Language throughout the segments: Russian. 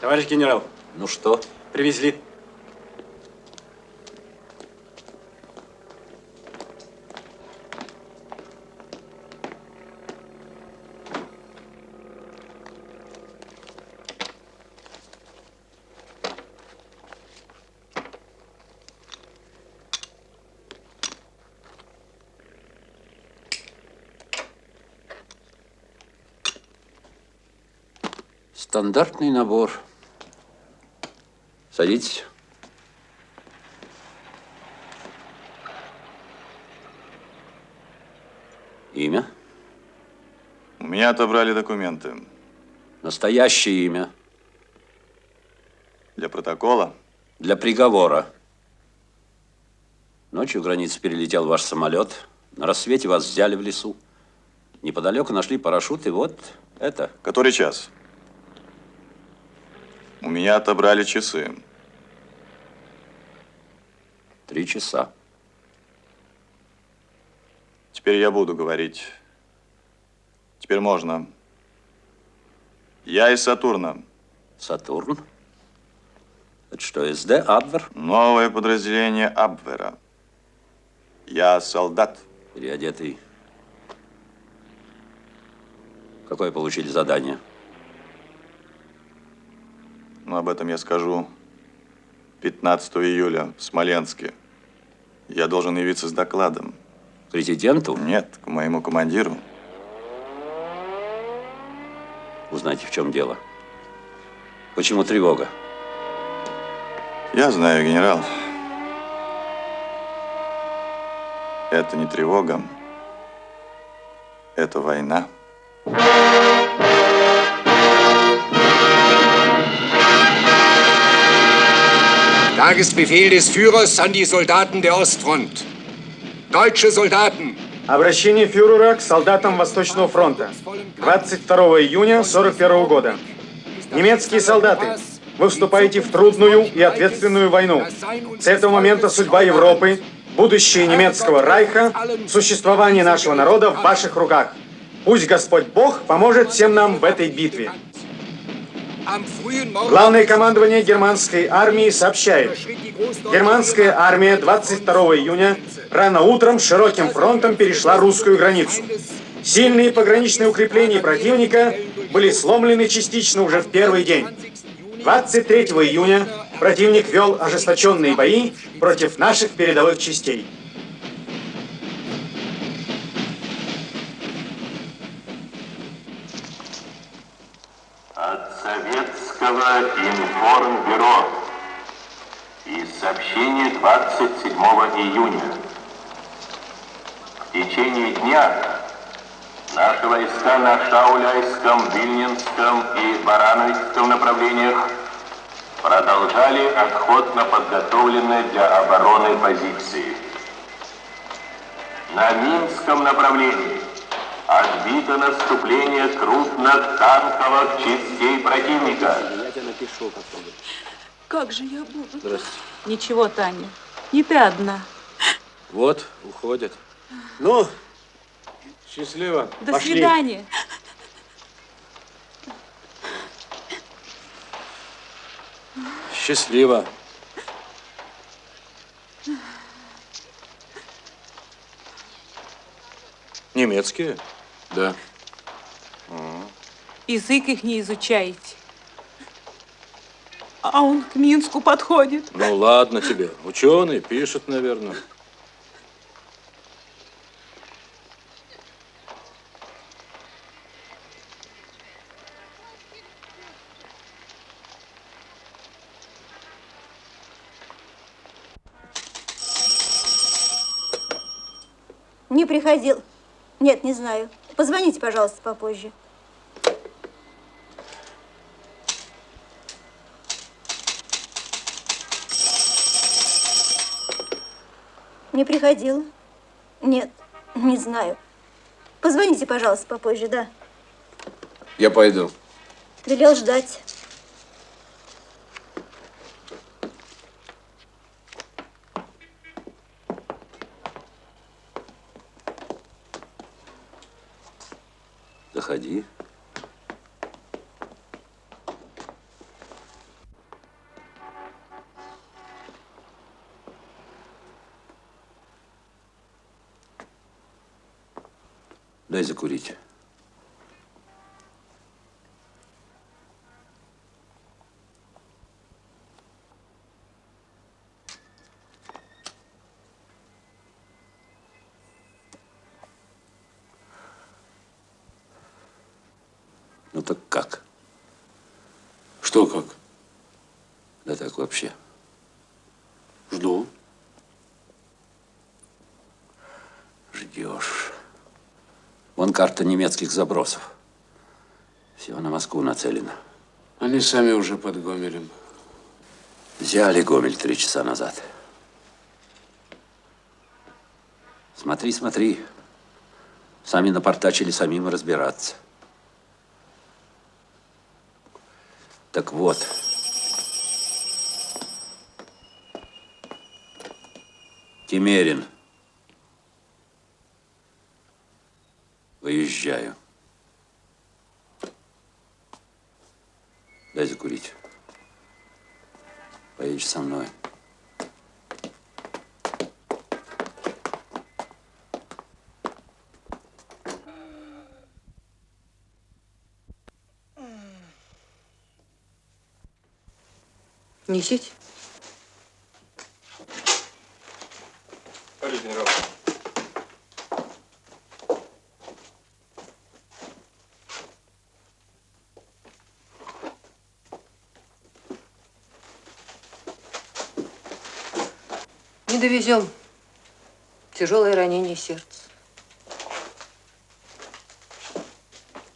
Товарищ генерал. Ну что? Привезли. Стандартный набор. Садитесь. Имя? У меня отобрали документы. Настоящее имя? Для протокола? Для приговора. Ночью границу перелетел ваш самолет. На рассвете вас взяли в лесу. Неподалеку нашли парашют, и вот это. Который час? У меня отобрали часы. 3 часа. Теперь я буду говорить. Теперь можно. Я из Сатурна. Сатурн? Это что, СД, Абвер? Новое подразделение Абвера. Я солдат. Переодетый. Какое получили задание? Но об этом я скажу 15 июля в Смоленске. Я должен явиться с докладом. Президенту? Нет, к моему командиру. Узнайте, в чем дело. Почему тревога? Я знаю, генерал. Это не тревога. Это война. Tagesbefehl des Führers an die Soldaten der Ostfront. Deutsche Soldaten. Обращение фюрера к солдатам Восточного фронта. 22 июня 1941 года. Немецкие солдаты, вы вступаете в трудную и ответственную войну. С этого момента судьба Европы, будущее немецкого райха, существование нашего народа в ваших руках. Пусть Господь Бог поможет всем нам в этой битве. Главное командование германской армии сообщает. Германская армия 22 июня рано утром широким фронтом перешла русскую границу. Сильные пограничные укрепления противника были сломлены частично уже в первый день. 23 июня противник вел ожесточенные бои против наших передовых частей. От советского информбюро. Из сообщения 27 июня. В течение дня наши войска на Шауляйском, Вильнинском и Барановичском направлениях продолжали отход на подготовленные для обороны позиции. На Минском направлении отбито наступление крупнотанковых частей противника. Я тебе напишу как-нибудь. Как же я буду? Здравствуйте. Ничего, Таня, не ты одна. Вот, уходят. Ну, счастливо. До Пошли. свидания. Счастливо. Немецкие? Да. Язык их не изучаете. А он к Минску подходит. Ну ладно тебе. Ученый пишет, наверное. Не приходил. Нет, не знаю. Позвоните, пожалуйста, попозже. Не приходил. Нет, не знаю. Позвоните, пожалуйста, попозже, да. Я пойду. Велел ждать. Заходи. Дай закурить. Ну так как? Что как? Да так вообще. Жду. Ждешь. Вон карта немецких забросов. Все на Москву нацелено. Они сами уже под Гомелем. Взяли Гомель 3 часа назад. Смотри, смотри. Сами напортачили, самим разбираться. Так вот. Тимерин. Выезжаю. Дай закурить. Поедешь со мной. Несите. Товарищ генерал. Не довезем. Тяжелое ранение сердца.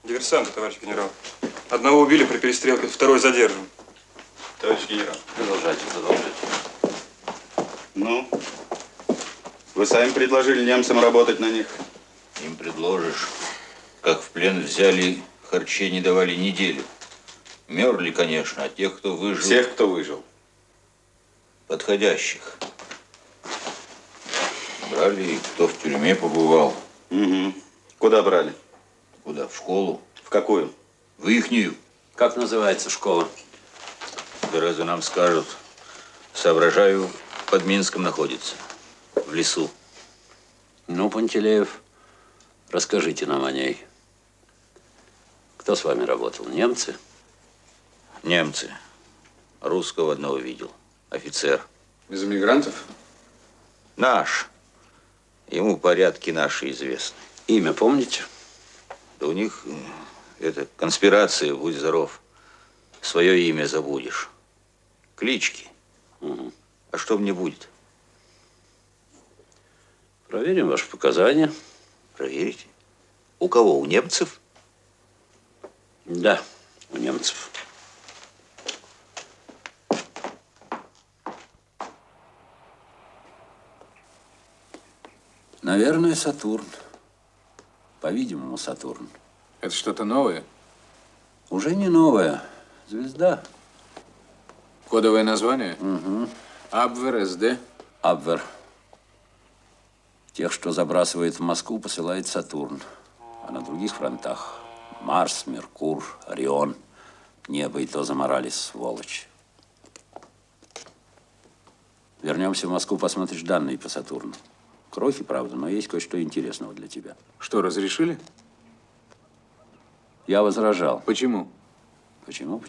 Диверсанты, товарищ генерал. Одного убили при перестрелке, второй задержан. Товарищ генерал. Продолжайте, продолжайте. Ну, вы сами предложили немцам работать на них. Им предложишь, как в плен взяли, харчей не давали неделю. Мерли, конечно, а тех, кто выжил... Всех, кто выжил. Подходящих. Брали, кто в тюрьме побывал. Угу. Куда брали? Куда? В школу. В какую? В ихнюю. Как называется школа? Да разве нам скажут? Соображаю, под Минском находится. В лесу. Ну, Пантелеев, расскажите нам о ней. Кто с вами работал? Немцы? Немцы. Русского одного видел. Офицер. Из эмигрантов? Наш. Ему порядки наши известны. Имя помните? Да у них это конспирация, будь здоров. Свое имя забудешь. Клички. Угу. А что мне будет? Проверим ваши показания. Проверите. У кого? У немцев? Да, у немцев. Наверное, Сатурн. По-видимому, Сатурн. Это что-то новое? Уже не новая. Звезда. Кодовое название? Угу. Абвер, СД? Абвер. Тех, что забрасывает в Москву, посылает Сатурн. А на других фронтах Марс, Меркур, Орион. Небо и то заморались, сволочь. Вернемся в Москву, посмотришь данные по Сатурну. Крохи, правда, но есть кое-что интересного для тебя. Что, разрешили? Я возражал. Почему? Почему?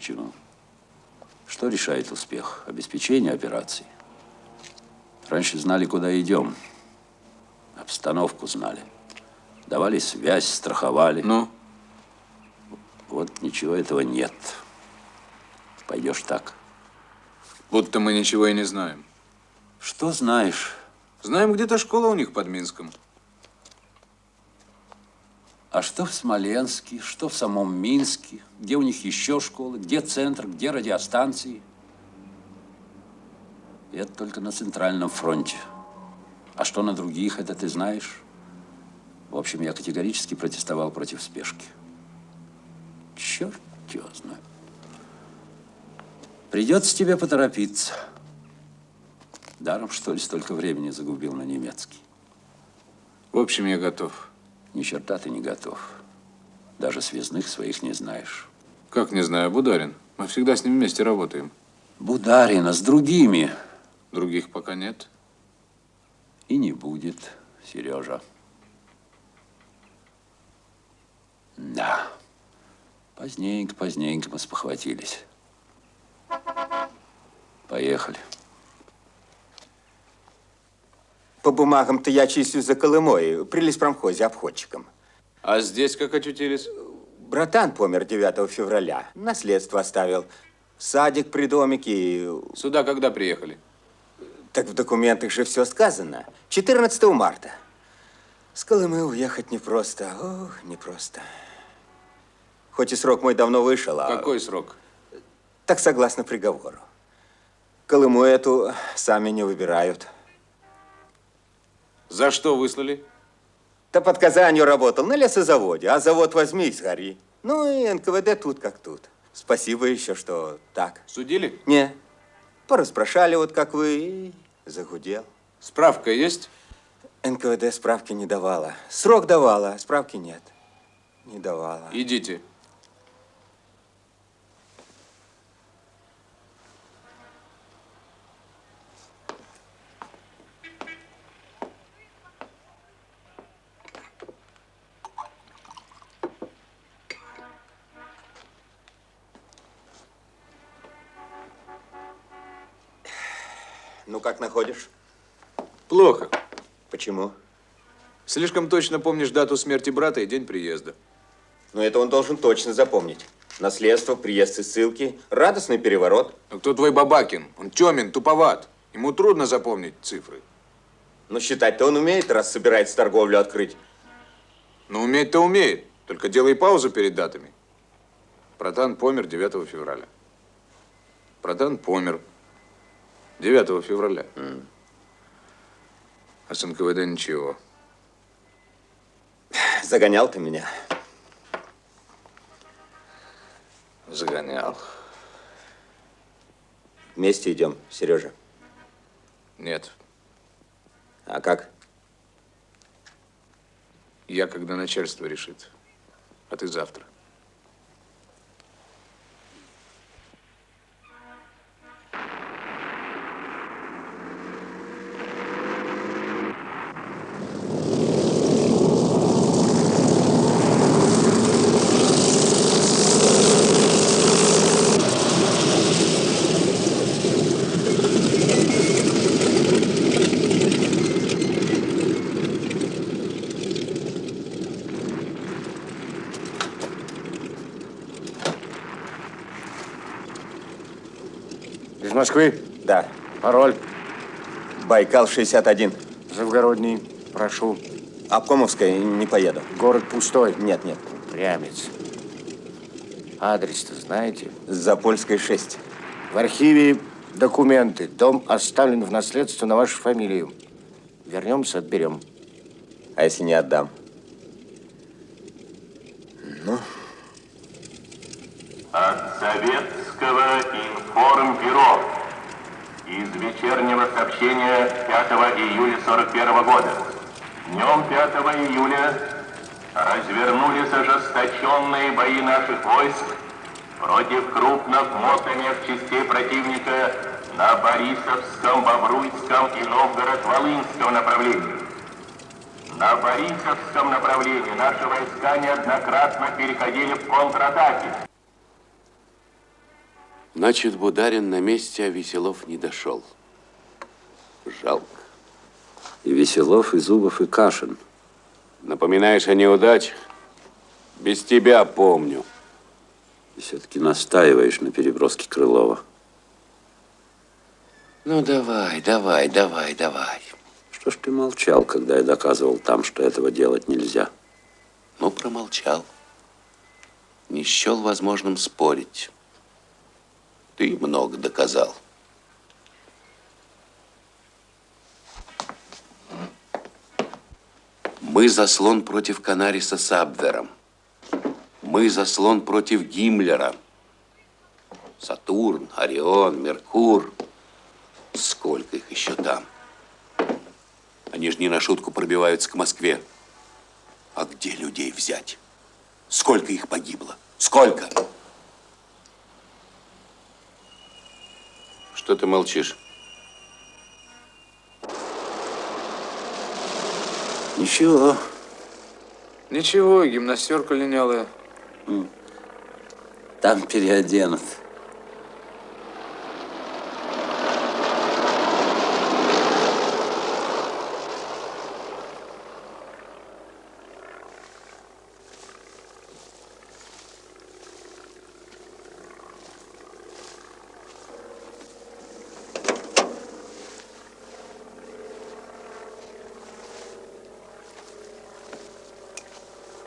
Что решает успех? Обеспечение операций. Раньше знали, куда идем. Обстановку знали. Давали связь, страховали. Ну? Вот ничего этого нет. Пойдешь так. Будто мы ничего и не знаем. Что знаешь? Знаем, где-то школа у них под Минском. А что в Смоленске, что в самом Минске? Где у них еще школы? Где центр? Где радиостанции? И это только на Центральном фронте. А что на других, это ты знаешь? В общем, я категорически протестовал против спешки. Черт его знает. Придется тебе поторопиться. Даром, что ли, столько времени загубил на немецкий. В общем, я готов. Ни черта ты не готов. Даже связных своих не знаешь. Как не знаю, Бударин. Мы всегда с ним вместе работаем. Бударина с другими. Других пока нет. И не будет, Сережа. Да. Поздненько мы спохватились. Поехали. По бумагам-то я числюсь за Колымой, при леспромхозе обходчиком. А здесь как очутились? Братан помер 9 февраля. Наследство оставил. Садик при домике и... Сюда когда приехали? Так в документах же все сказано. 14 марта. С Колымы уехать непросто. Ох, непросто. Хоть и срок мой давно вышел, а... Какой срок? Так согласно приговору. Колыму эту сами не выбирают. За что выслали? Да под Казанью работал на лесозаводе, а завод возьми и сгори. Ну и НКВД тут как тут. Спасибо еще, что так. Судили? Не. Порасспрашали, вот как вы, и загудел. Справка есть? НКВД справки не давала. Срок давала, а справки нет. Не давала. Идите. Ну, как находишь? Плохо. Почему? Слишком точно помнишь дату смерти брата и день приезда. Но это он должен точно запомнить. Наследство, приезд из ссылки, радостный переворот. Но кто твой Бабакин? Он темен, туповат. Ему трудно запомнить цифры. Но считать-то он умеет, раз собирается торговлю открыть. Но уметь-то умеет. Только делай паузу перед датами. Братан помер 9 февраля. Братан помер 9 февраля. А с НКВД ничего. Загонял ты меня. Загонял. Вместе идем, Сережа. Нет. А как? Я, когда начальство решит. А ты завтра. Из Москвы? Да. Пароль? Байкал 61. Завгородний. Прошу. Обкомовская не поеду. Город пустой? Нет, нет. Прямец. Адрес-то знаете? Запольской 6. В архиве документы. Дом оставлен в наследство на вашу фамилию. Вернемся, отберем. А если не отдам? Ну? От Советского информбюро. Из вечернего сообщения 5 июля 41 года. Днем 5 июля развернулись ожесточенные бои наших войск против крупных мотонефть-частей противника на Борисовском, Бобруйском и Новгород-Волынском направлении. На Борисовском направлении наши войска неоднократно переходили в контратаки. Значит, Бударин на месте, а Веселов не дошел. Жалко. И Веселов, и Зубов, и Кашин. Напоминаешь о неудачах? Без тебя помню. И все-таки настаиваешь на переброске Крылова. Ну, давай. Что ж ты молчал, когда я доказывал там, что этого делать нельзя? Ну, промолчал. Не счел возможным спорить. Ты много доказал. Мы заслон против Канариса с Абвером. Мы заслон против Гиммлера. Сатурн, Орион, Меркур. Сколько их еще там? Они же не на шутку пробиваются к Москве. А где людей взять? Сколько их погибло? Сколько? Что ты молчишь? Ничего. Ничего, гимнастерка линялая. Там переоденут.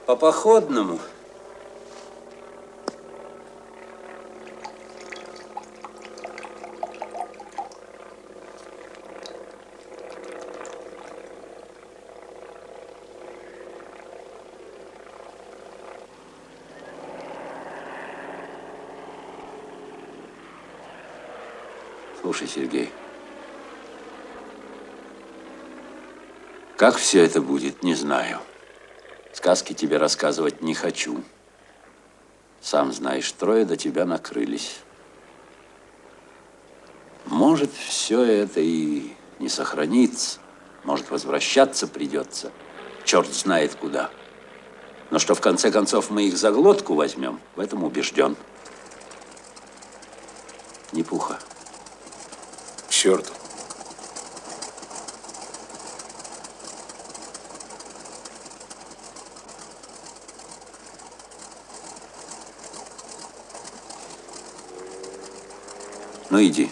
По походному. Слушай, Сергей, как все это будет, не знаю. Сказки тебе рассказывать не хочу. Сам знаешь, трое до тебя накрылись. Может, все это и не сохранится. Может, возвращаться придется. Черт знает куда. Но что в конце концов мы их за глотку возьмем, в этом убежден. Не пуха. К черту. Ну, иди.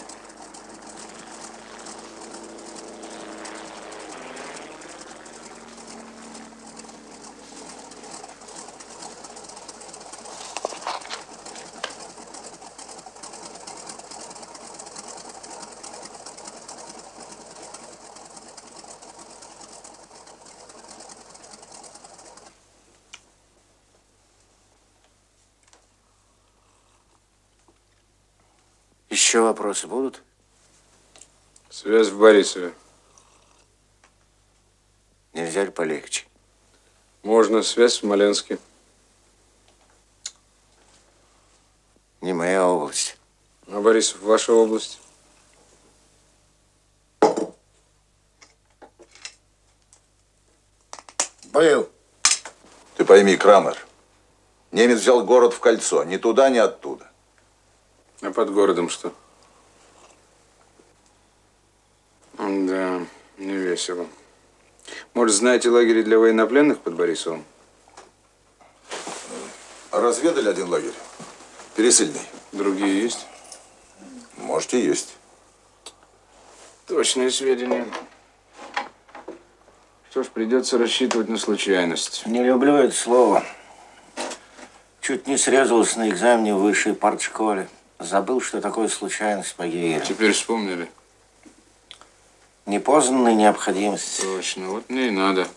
Еще вопросы будут? Связь в Борисове. Нельзя ли полегче? Можно, связь в Смоленске. Не моя область. А Борисов, ваша область? Был. Ты пойми, Крамер, немец взял город в кольцо, ни туда, ни оттуда. А под городом что? Да, не весело. Может, знаете лагерь для военнопленных под Борисовым? Разведали один лагерь. Пересыльный. Другие есть? Может, и есть. Точные сведения. Что ж, придется рассчитывать на случайность. Не люблю это слово. Чуть не срезался на экзамене в высшей партшколе. Забыл, что такое случайность по ЕГЭ. Теперь вспомнили. Непознанная необходимость. Точно, вот мне и надо.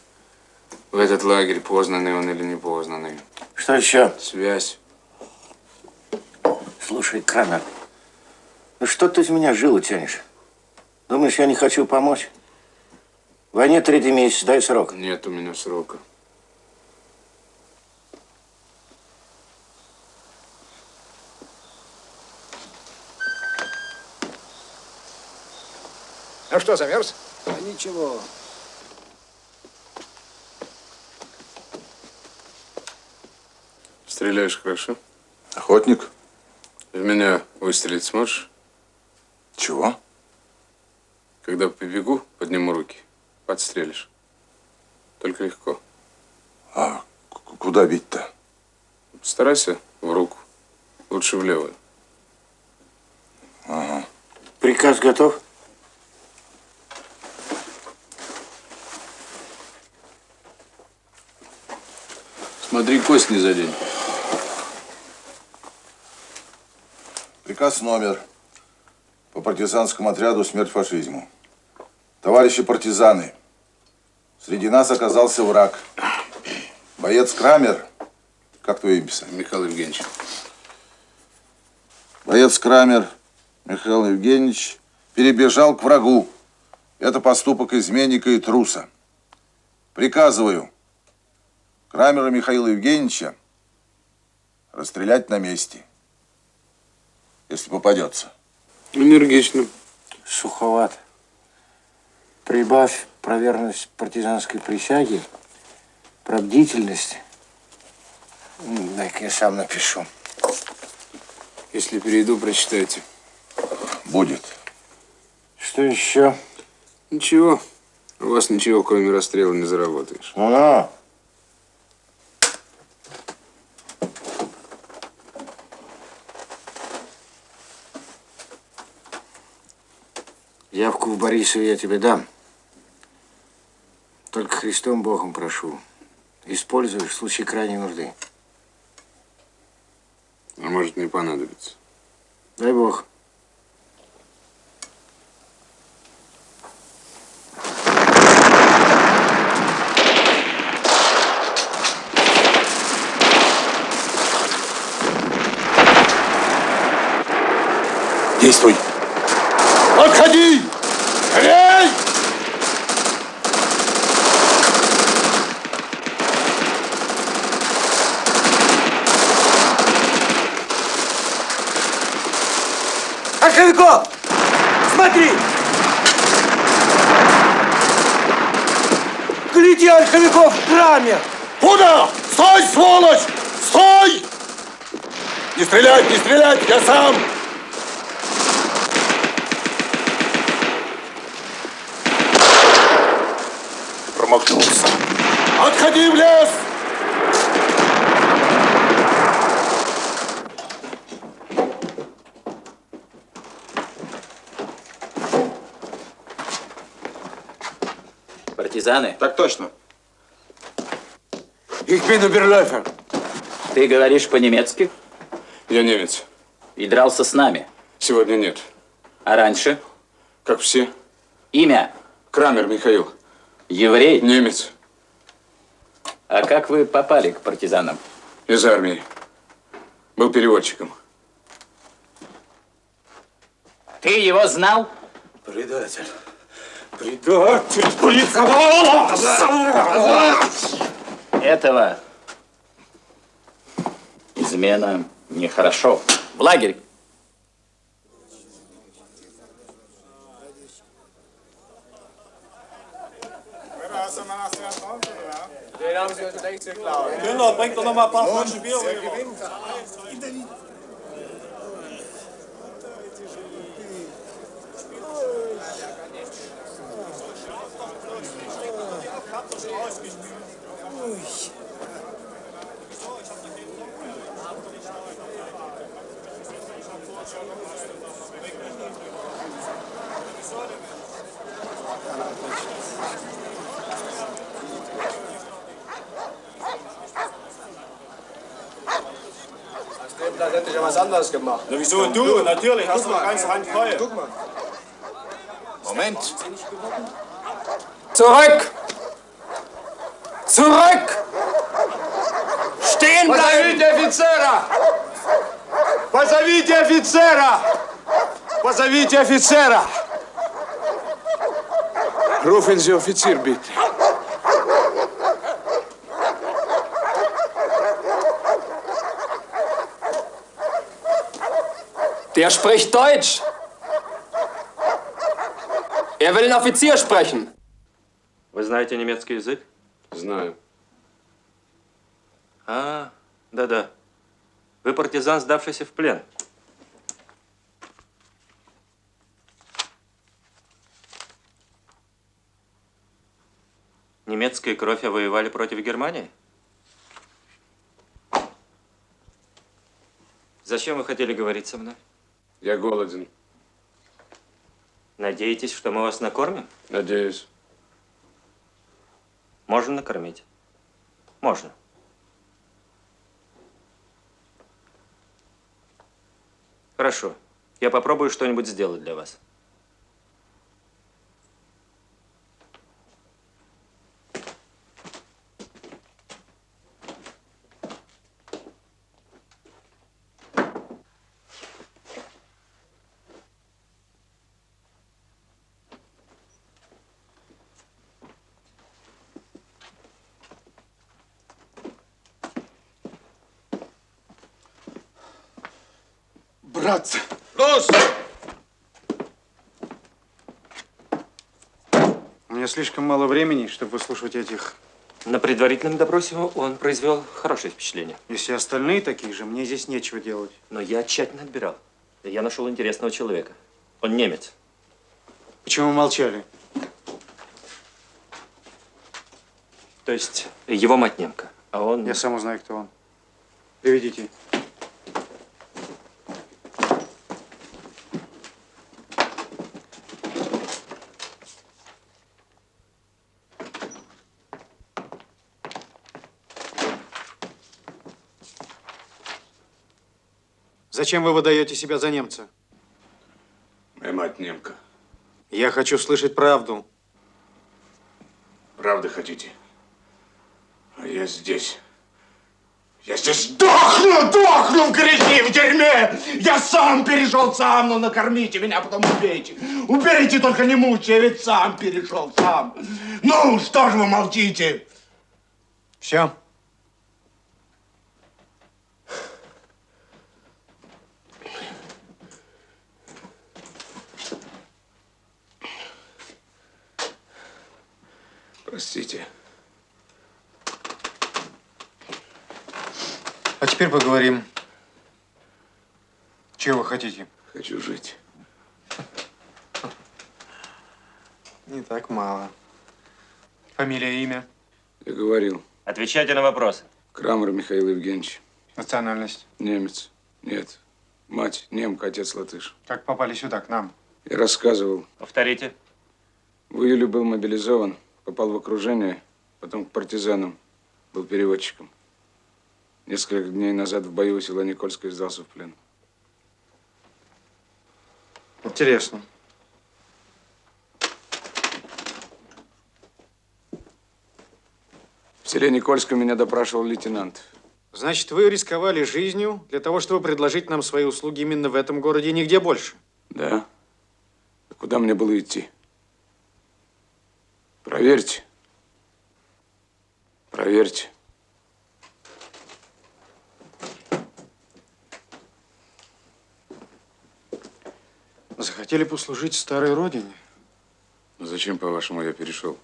В этот лагерь, познанный он или непознанный. Что еще? Связь. Слушай, Крамер, ну что ты из меня жилу тянешь? Думаешь, я не хочу помочь? В войне 3-й месяц, дай срок. Нет у меня срока. Ну что, замерз? А ничего. Стреляешь хорошо? Охотник? В меня выстрелить сможешь? Чего? Когда побегу, подниму руки. Подстрелишь. Только легко. А куда бить-то? Старайся в руку. Лучше в левую. Ага. Приказ готов? Смотри, кость не задень. Приказ номер. По партизанскому отряду «Смерть фашизму». Товарищи партизаны, среди нас оказался враг. Боец Крамер. Как твое имя писать? Михаил Евгеньевич. Боец Крамер Михаил Евгеньевич перебежал к врагу. Это поступок изменника и труса. Приказываю Крамера Михаила Евгеньевича расстрелять на месте, если попадется. Энергично. Суховат. Прибавь про верность партизанской присяге, про бдительность Дай-ка я сам напишу. Если перейду, прочитайте. Будет. Что еще? Ничего. У вас ничего, кроме расстрела, не заработаешь. Ну-ну. Явку в Борисове я тебе дам. Только Христом Богом прошу. Используешь в случае крайней нужды. А может, не понадобится. Дай Бог. Действуй! Подходи! Скорей! Ольховиков! Смотри! Гляди, Ольховиков, Крамер! Куда? Стой, сволочь! Стой! Не стрелять, не стрелять! Я сам! Промахнулся. Отходи в лес! Партизаны? Так точно. Ich bin Überläufer. Ты говоришь по-немецки? Я немец. И дрался с нами? Сегодня нет. А раньше? Как все. Имя? Крамер Михаил. Еврей? Немец. А как вы попали к партизанам? Из армии. Был переводчиком. Ты его знал? Предатель. Предатель. Этого измена нехорошо. В лагерь. Müller, bring doch noch mal ein paar Flaschen Bier rüber. Das hätte ich ja was anderes gemacht. Na, wieso du? Natürlich, hast du noch ganz Hand voll. Guck mal. Moment. Zurück! Zurück! Stehen bleiben! Позовите офицера! Позовите офицера! Позовите офицера! Rufen Sie Offizier, bitte. Der spricht Deutsch. Er will einen Offizier sprechen. Вы знаете немецкий язык? Знаю. А, да-да. Вы партизан, сдавшийся в плен. Немецкая кровь, а воевали против Германии? Зачем вы хотели говорить со мной? Я голоден. Надеетесь, что мы вас накормим? Надеюсь. Можно накормить. Можно. Хорошо. Я попробую что-нибудь сделать для вас. Братцы! Los! У меня слишком мало времени, чтобы выслушивать этих На предварительном допросе он произвел хорошее впечатление. Если остальные такие же, мне здесь нечего делать. Но я тщательно отбирал. И я нашел интересного человека. Он немец. Почему молчали? То есть его мать немка, а он... Я сам узнаю, кто он. Приведите. Зачем вы выдаете себя за немца? Моя мать немка. Я хочу слышать правду. Правды хотите? А я здесь. Я здесь дохну в грязи, в дерьме! Я сам перешел сам, ну накормите меня, потом убейте. Убейте, только не мучьте, я ведь сам перешел, сам. Ну, что же вы молчите? Все. Простите. А теперь поговорим. Чего вы хотите? Хочу жить. Не так мало. Фамилия, имя? Я говорил. Отвечайте на вопросы. Крамер Михаил Евгеньевич. Национальность? Немец. Нет. Мать немка, отец латыш. Как попали сюда, к нам? Я рассказывал. Повторите. В июле был мобилизован, попал в окружение, потом к партизанам, был переводчиком. Несколько дней назад в бою у села Никольское сдался в плен. Интересно. В селе Никольском меня допрашивал лейтенант. Значит, вы рисковали жизнью для того, чтобы предложить нам свои услуги именно в этом городе и нигде больше? Да? А куда мне было идти? Проверьте. Проверьте. Захотели послужить старой родине? Но зачем, по-вашему, я перешел?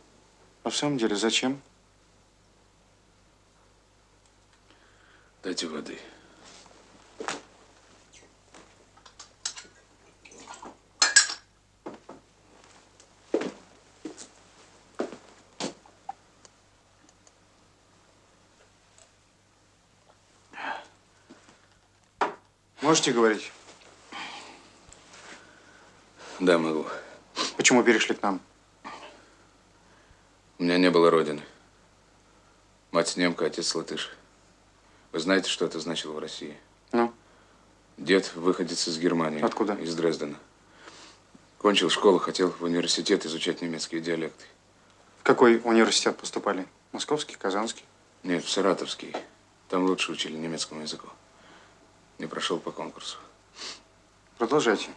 А в самом деле, зачем? Дайте воды. Можете говорить? Да, могу. Почему перешли к нам? У меня не было родины. Мать немка, отец латыш. Вы знаете, что это значило в России? Ну? Дед выходец из Германии. Откуда? Из Дрездена. Кончил школу, хотел в университет изучать немецкие диалекты. В какой университет поступали? Московский, Казанский? Нет, в Саратовский. Там лучше учили немецкому языку. Не прошел по конкурсу. Продолжайте.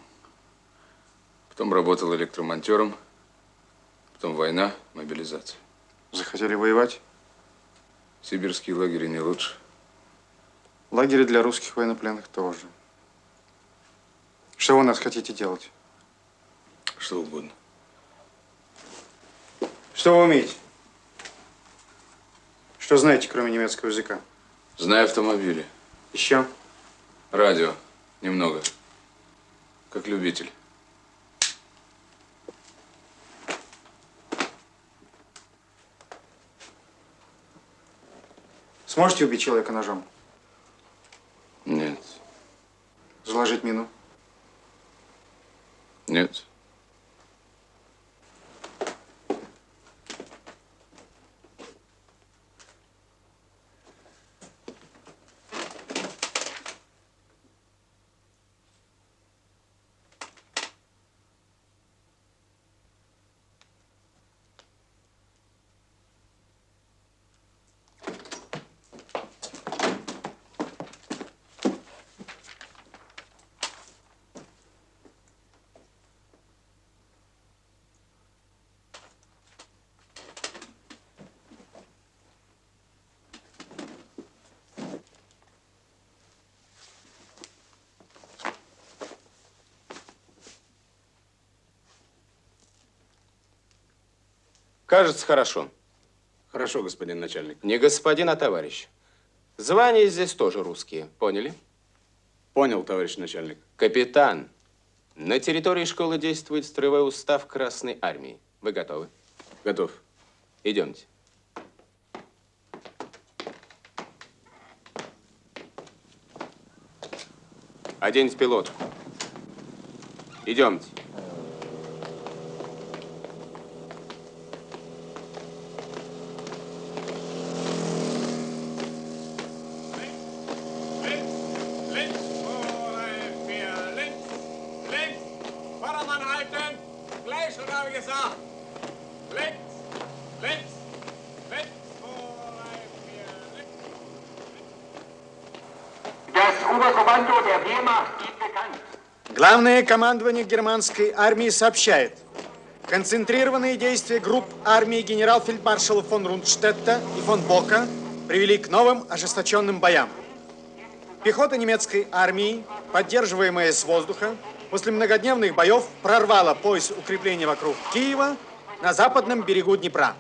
Потом работал электромонтером. Потом война, мобилизация. Захотели воевать? Сибирские лагеря не лучше. Лагеря для русских военнопленных тоже. Что вы у нас хотите делать? Что угодно. Что вы умеете? Что знаете, кроме немецкого языка? Знаю автомобили. Еще? Радио. Немного. Как любитель. Сможете убить человека ножом? Нет. Заложить мину? Нет. Кажется, хорошо. Хорошо, господин начальник. Не господин, а товарищ. Звания здесь тоже русские. Поняли? Понял, товарищ начальник. Капитан, на территории школы действует строевой устав Красной Армии. Вы готовы? Готов. Идемте. Оденьте пилотку. Идемте. Главное командование германской армии сообщает. Концентрированные действия групп армии генерал-фельдмаршала фон Рундштетта и фон Бока привели к новым ожесточенным боям. Пехота немецкой армии, поддерживаемая с воздуха, после многодневных боев прорвала пояс укреплений вокруг Киева на западном берегу Днепра.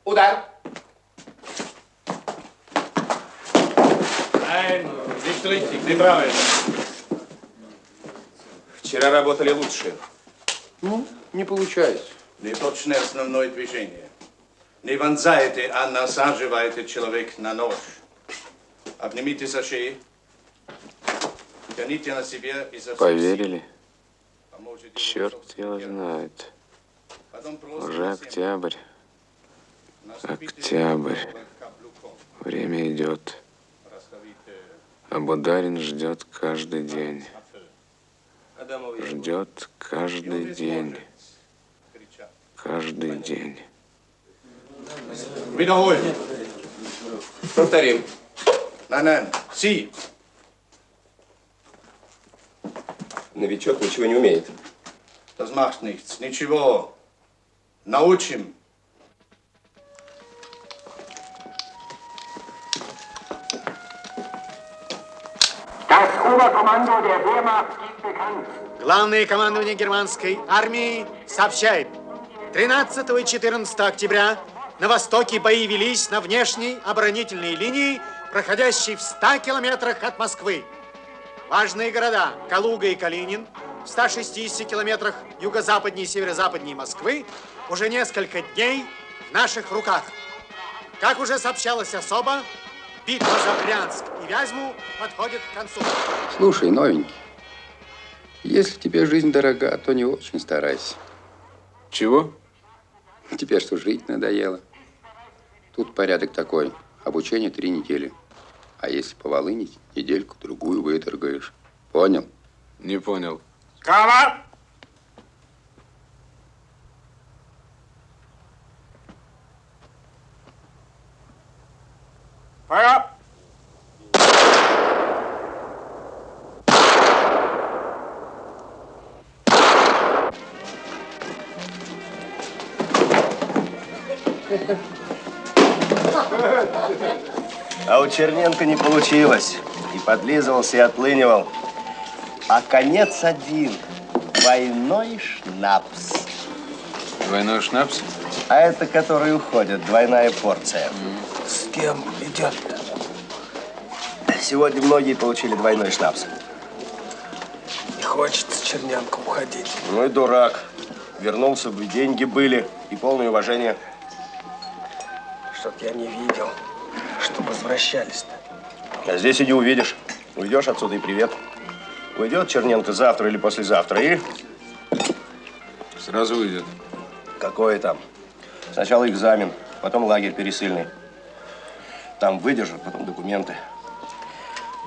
Удар! Здесь richtig, неправильно. Вчера работали лучше. Ну, не получается. Неточное основное движение. Не вонзайте, а насаживайте человек на нож. Обнимите за шею. Тяните на себя изо всех Поверили? сил. Поможете Черт его знает. Уже октябрь. Октябрь. Время идет. А Бударин ждет каждый день. Ждет каждый день. Каждый день. Wiederholen. Повторим. Nein, Sie. Новичок ничего не умеет. Das macht nichts. Ничего. Научим. Das Oberkommando der Wehrmacht gibt bekannt. Главное командование германской армии сообщает. 13 и 14 октября на востоке бои велись на внешней оборонительной линии, проходящей в 100 километрах от Москвы. Важные города Калуга и Калинин в 160 километрах юго-западнее и северо-западнее Москвы уже несколько дней в наших руках. Как уже сообщалось особо, битва за Брянск и Вязьму подходит к концу. Слушай, новенький, если тебе жизнь дорога, то не очень старайся. Чего? Тебе что, жить надоело? Тут порядок такой. Обучение 3 недели. А если поволынить, недельку-другую выторгаешь. Понял? Не понял. Кава! Feuer! А у Черненко не получилось. И подлизывался, и отлынивал. А конец один. Двойной шнапс. Двойной шнапс? А это который уходит. Двойная порция. С кем идет? Сегодня многие получили двойной шнапс. Не хочется Черненко уходить. Ну и дурак. Вернулся бы, деньги были и полное уважение. Что-то я не видел, что возвращались-то. А здесь и не увидишь. Уйдешь отсюда и привет. Уйдет Черненко завтра или послезавтра и... Сразу уйдет. Какое там? Сначала экзамен, потом лагерь пересыльный. Там выдержат, потом документы.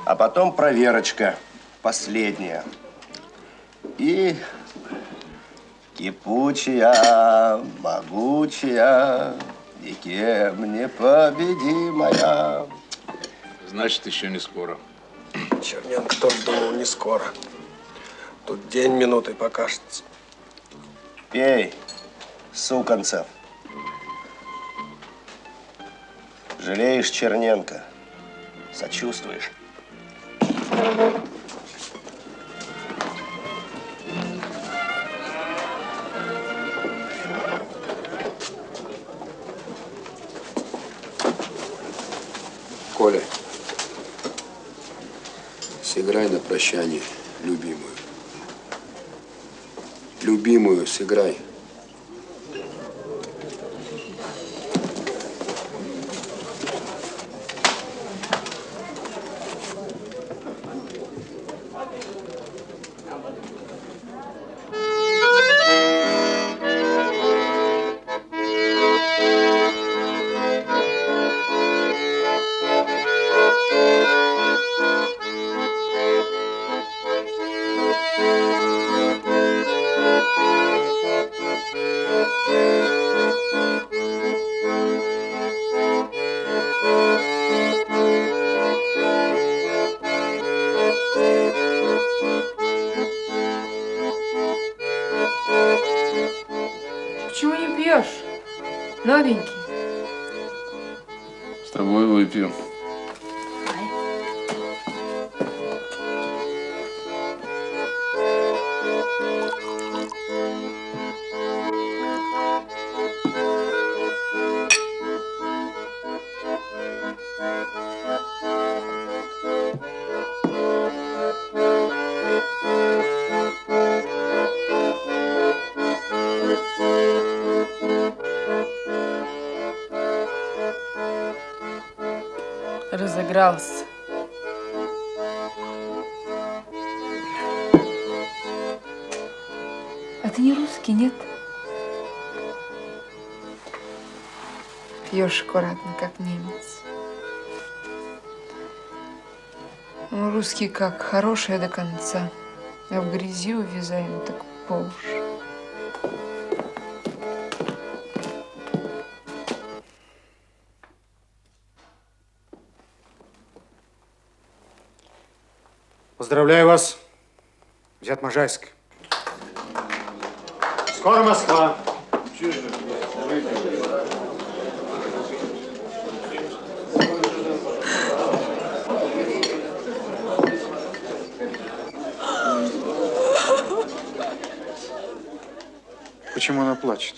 А потом проверочка, последняя. И кипучая, могучая, никем не победимая. Значит, еще не скоро. Черненко тоже думал, не скоро. Тут день минутой покажется. Пей, суканцев. Жалеешь Черненко? Сочувствуешь? Коля, сыграй на прощание любимую. Любимую сыграй. Почему не пьешь? Новенький. С тобой выпью. Разыгрался. А ты не русский, нет? Пьешь аккуратно, как немец. Ну, русский как, хорошие до конца. А в грязи увязаем, так по уши. Поздравляю вас, взят Можайск. Скоро Москва. Почему она плачет?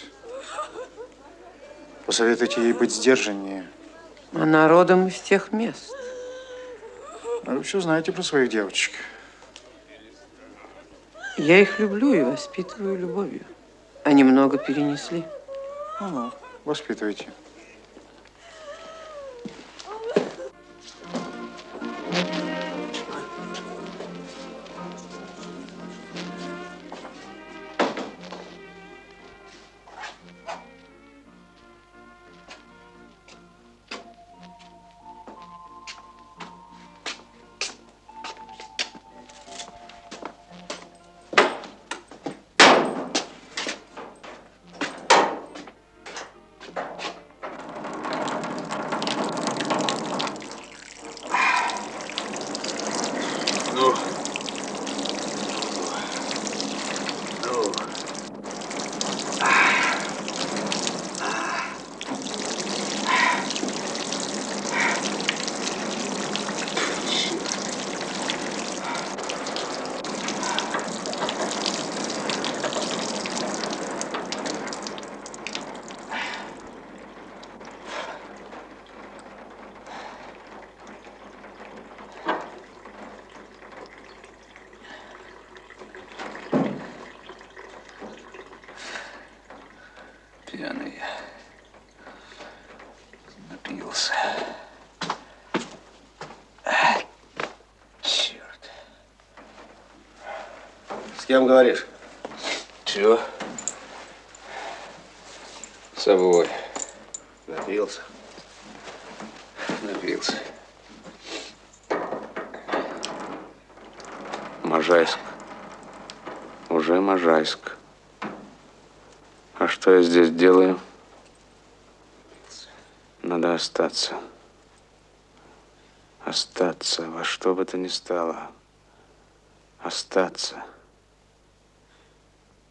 Посоветуйте ей быть сдержаннее. Она родом из тех мест. А вы все знаете про своих девочек. Я их люблю и воспитываю любовью. Они много перенесли. Ну, воспитывайте. Пьяный. Напился. Черт. С кем говоришь? Чего? С собой. Напился. Напился. Можайск. Уже Можайск. А что я здесь делаю? Надо остаться. Остаться во что бы то ни стало. Остаться.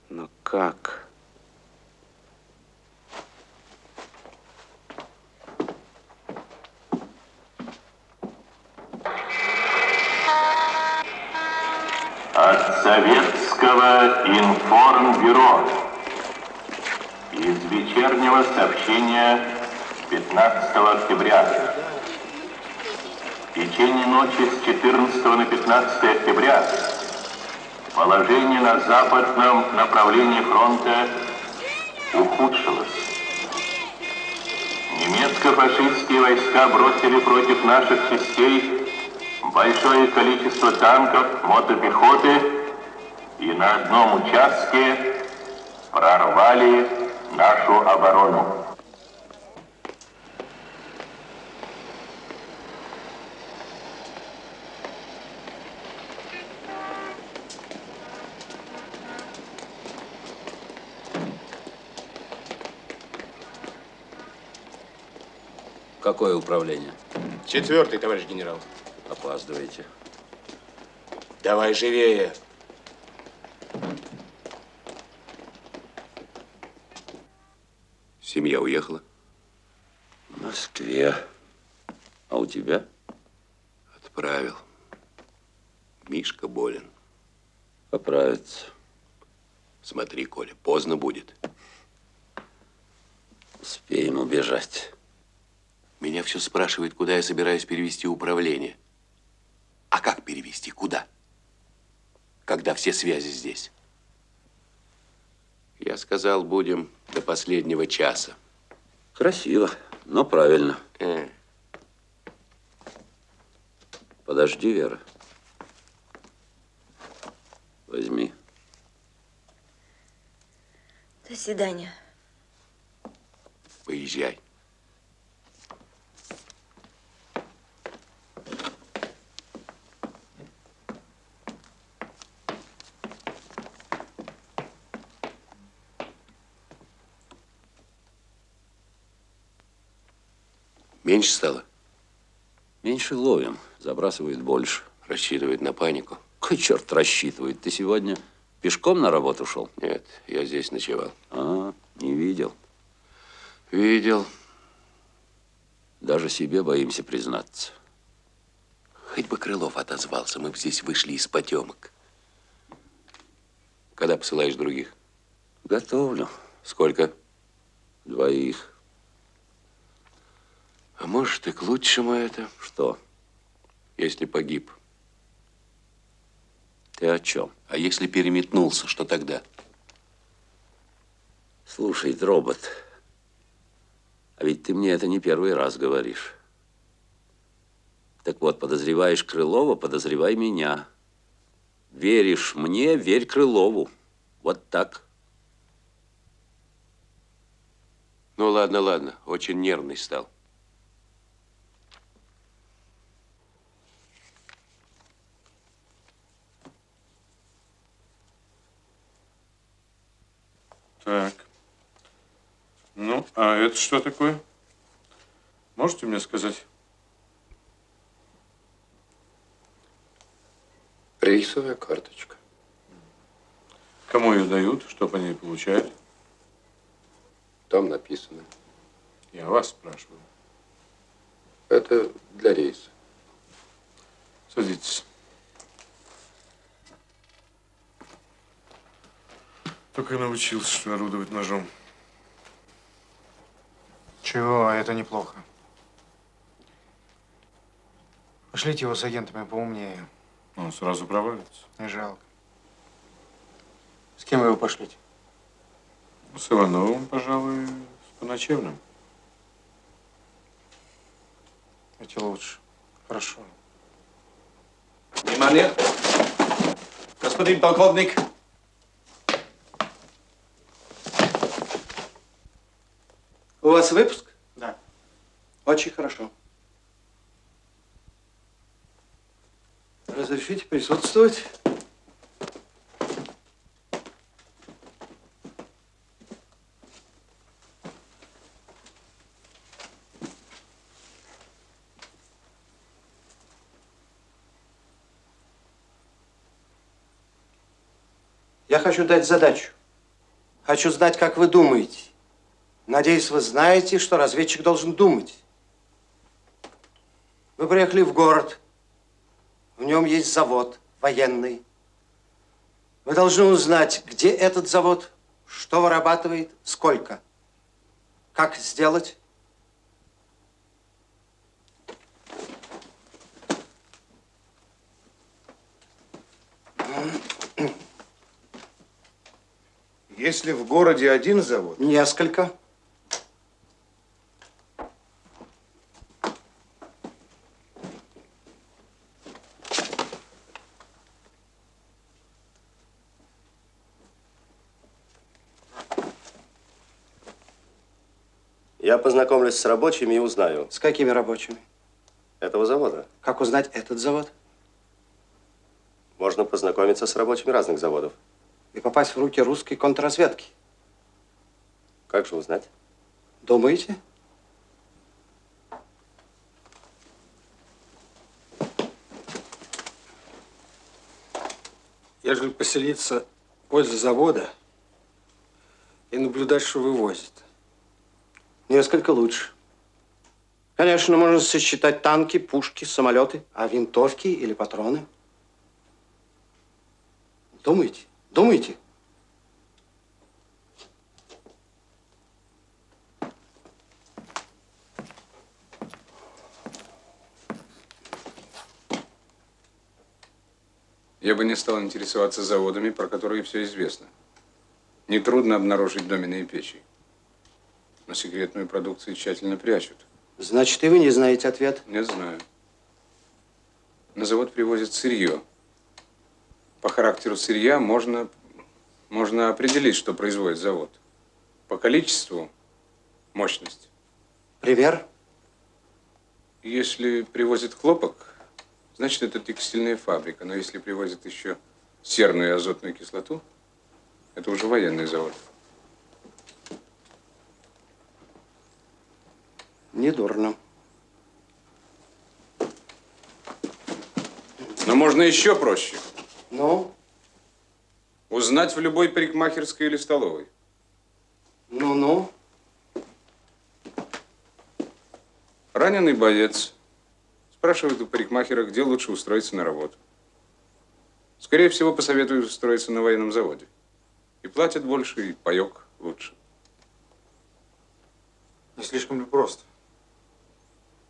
Но как? Советского информбюро. Из вечернего сообщения 15 октября. В течение ночи с 14 на 15 октября положение на западном направлении фронта ухудшилось. Немецко-фашистские войска бросили против наших частей большое количество танков, мотопехоты и на одном участке прорвали нашу оборону. Какое управление? 4-й, товарищ генерал. Опаздываете. Давай живее. Семья уехала? В Москве. А у тебя? Отправил. Мишка болен. Поправится. Смотри, Коля, поздно будет. Успеем убежать. Меня все спрашивают, куда я собираюсь перевести управление. А как перевести? Куда? Когда все связи здесь. Я сказал, будем до последнего часа. Красиво, но правильно. Подожди, Вера. Возьми. До свидания. Поезжай. Меньше стало? Меньше ловим, забрасывают больше. Рассчитывает на панику. Какой черт рассчитывает? Ты сегодня пешком на работу шел? Нет, я здесь ночевал. А, не видел. Видел. Даже себе боимся признаться. Хоть бы Крылов отозвался, мы бы здесь вышли из потемок. Когда посылаешь других? Готовлю. Сколько? 2. А может, и к лучшему это? Что? Если погиб. Ты о чем? А если переметнулся, что тогда? Слушай, робот, а ведь ты мне это не первый раз говоришь. Так вот, подозреваешь Крылова, подозревай меня. Веришь мне, верь Крылову. Вот так. Ну, ладно, ладно. Очень нервный стал. Так. Ну, а это что такое? Можете мне сказать? Рейсовая карточка. Кому ее дают? Что по ней получают? Там написано. Я вас спрашиваю. Это для рейса. Садитесь. Только научился, что орудовать ножом. Чего, это неплохо. Пошлите его с агентами поумнее. Он сразу провалится. Не жалко. С кем вы его пошлите? С Ивановым, пожалуй, с Поначевным. Эти лучше. Хорошо. Внимание! Господин полковник! У вас выпуск? Да. Очень хорошо. Разрешите присутствовать? Я хочу дать задачу. Хочу знать, как вы думаете. Надеюсь, вы знаете, что разведчик должен думать. Вы приехали в город. В нем есть завод военный. Вы должны узнать, где этот завод, что вырабатывает, сколько. Как сделать? Если в городе один завод... Несколько. Я познакомлюсь с рабочими и узнаю. С какими рабочими? Этого завода. Как узнать этот завод? Можно познакомиться с рабочими разных заводов. И попасть в руки русской контрразведки. Как же узнать? Думаете? Ежели поселиться возле завода и наблюдать, что вывозят. Несколько лучше. Конечно, можно сосчитать танки, пушки, самолеты, а винтовки или патроны. Думайте, думайте. Я бы не стал интересоваться заводами, про которые все известно. Нетрудно обнаружить доменные печи. Но секретную продукцию тщательно прячут. Значит, и вы не знаете ответ? Не знаю. На завод привозят сырье. По характеру сырья можно определить, что производит завод. По количеству – мощность. Пример? Если привозят хлопок, значит, это текстильная фабрика. Но если привозят еще серную и азотную кислоту, это уже военный завод. Недурно. Но можно еще проще. Ну? Узнать в любой парикмахерской или столовой. Ну-ну. Раненый боец. Спрашивают у парикмахера, где лучше устроиться на работу. Скорее всего, посоветуют устроиться на военном заводе. И платят больше, и паёк лучше. Не слишком ли просто?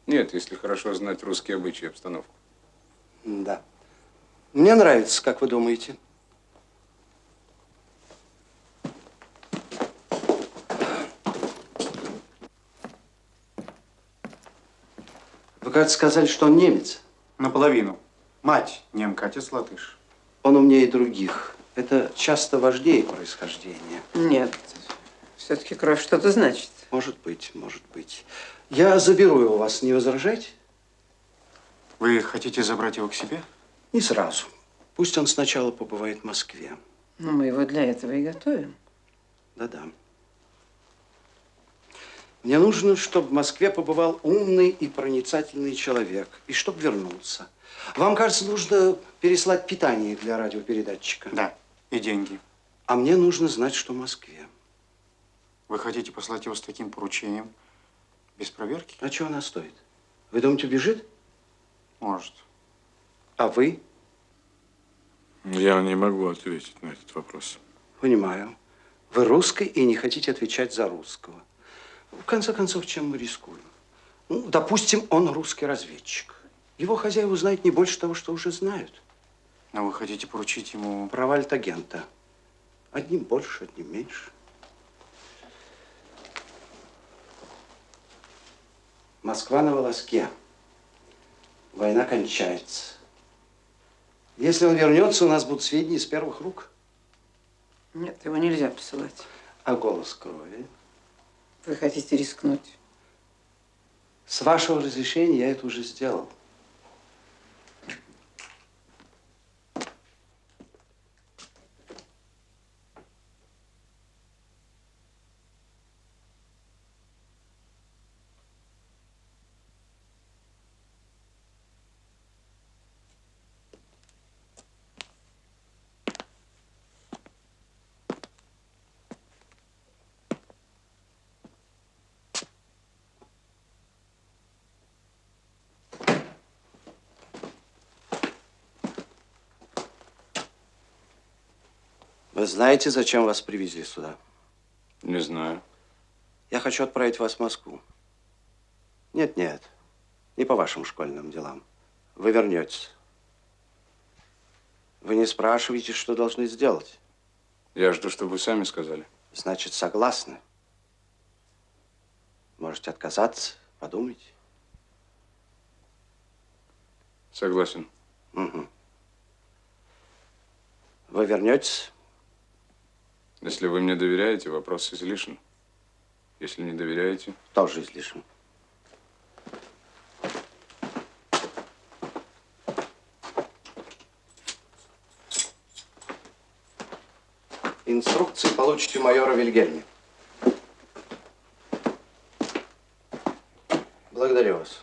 Нет, если хорошо знать русские обычаи и обстановку. Да. Мне нравится, как вы думаете. Вы, кажется, сказали, что он немец. Наполовину. Мать немка, отец латыш. Он умнее других. Это часто вождей происхождения. Нет, все-таки кровь что-то значит. Может быть, может быть. Я заберу его у вас, не возражаете? Вы хотите забрать его к себе? Не сразу. Пусть он сначала побывает в Москве. Но мы его для этого и готовим. Да-да. Мне нужно, чтобы в Москве побывал умный и проницательный человек. И чтобы вернулся. Вам, кажется, нужно переслать питание для радиопередатчика? Да, и деньги. А мне нужно знать, что в Москве. Вы хотите послать его с таким поручением без проверки? А чего она стоит? Вы думаете, убежит? Может. А вы? Я не могу ответить на этот вопрос. Понимаю. Вы русский и не хотите отвечать за русского. В конце концов, чем мы рискуем? Ну, допустим, он русский разведчик. Его хозяева знают не больше того, что уже знают. Но вы хотите поручить ему... Провалит агента. Одним больше, одним меньше. Москва на волоске. Война кончается. Если он вернется, у нас будут сведения из первых рук. Нет, его нельзя посылать. А голос крови? Вы хотите рискнуть? С вашего разрешения я это уже сделал. Вы знаете, зачем вас привезли сюда? Не знаю. Я хочу отправить вас в Москву. Нет, не по вашим школьным делам. Вы вернетесь. Вы не спрашиваете, что должны сделать. Я жду, чтобы вы сами сказали. Значит, согласны. Можете отказаться, подумайте. Согласен. Угу. Вы вернетесь? Если вы мне доверяете, вопрос излишен. Если не доверяете... Тоже излишен. Инструкции получите у майора Вильгельми. Благодарю вас.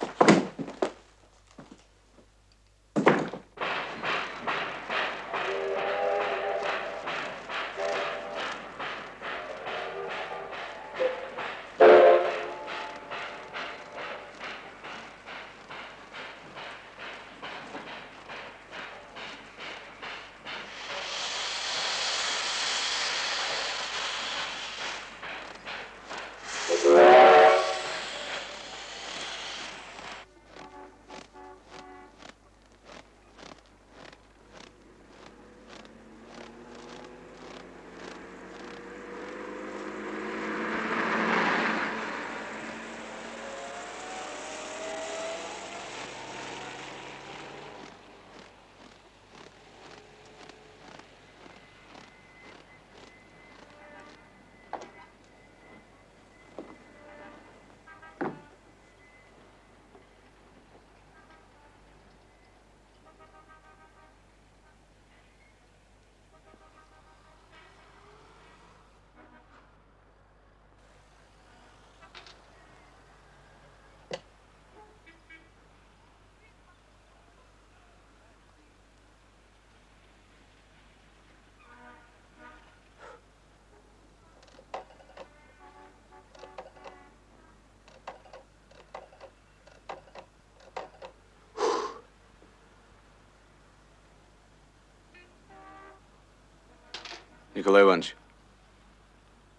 Николай Иванович.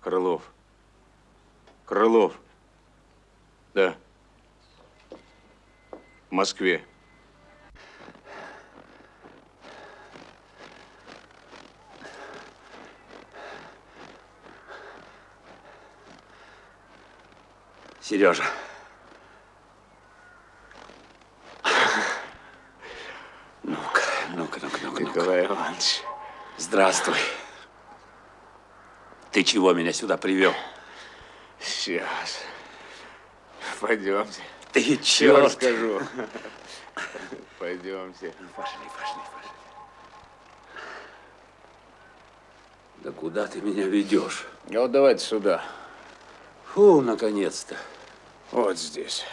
Крылов. Крылов. Да. В Москве. Сережа. Ну-ка. Николай Иванович. Здравствуй. Ты чего меня сюда привел? Сейчас. Пойдемте. Ты Все черт. расскажу. Пойдемте. Пошли. Да куда ты меня ведешь? А вот давайте сюда. Фу, наконец-то. Вот здесь.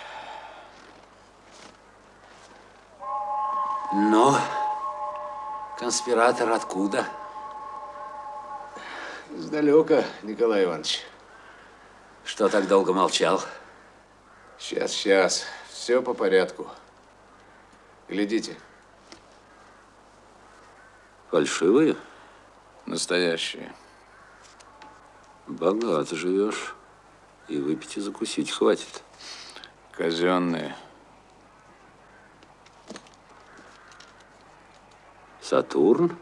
Но конспиратор откуда? Сдалека, Николай Иванович. Что так долго молчал? Сейчас. Все по порядку. Глядите. Фальшивые? Настоящие. Богато живешь. И выпить, и закусить хватит. Казенные. Сатурн?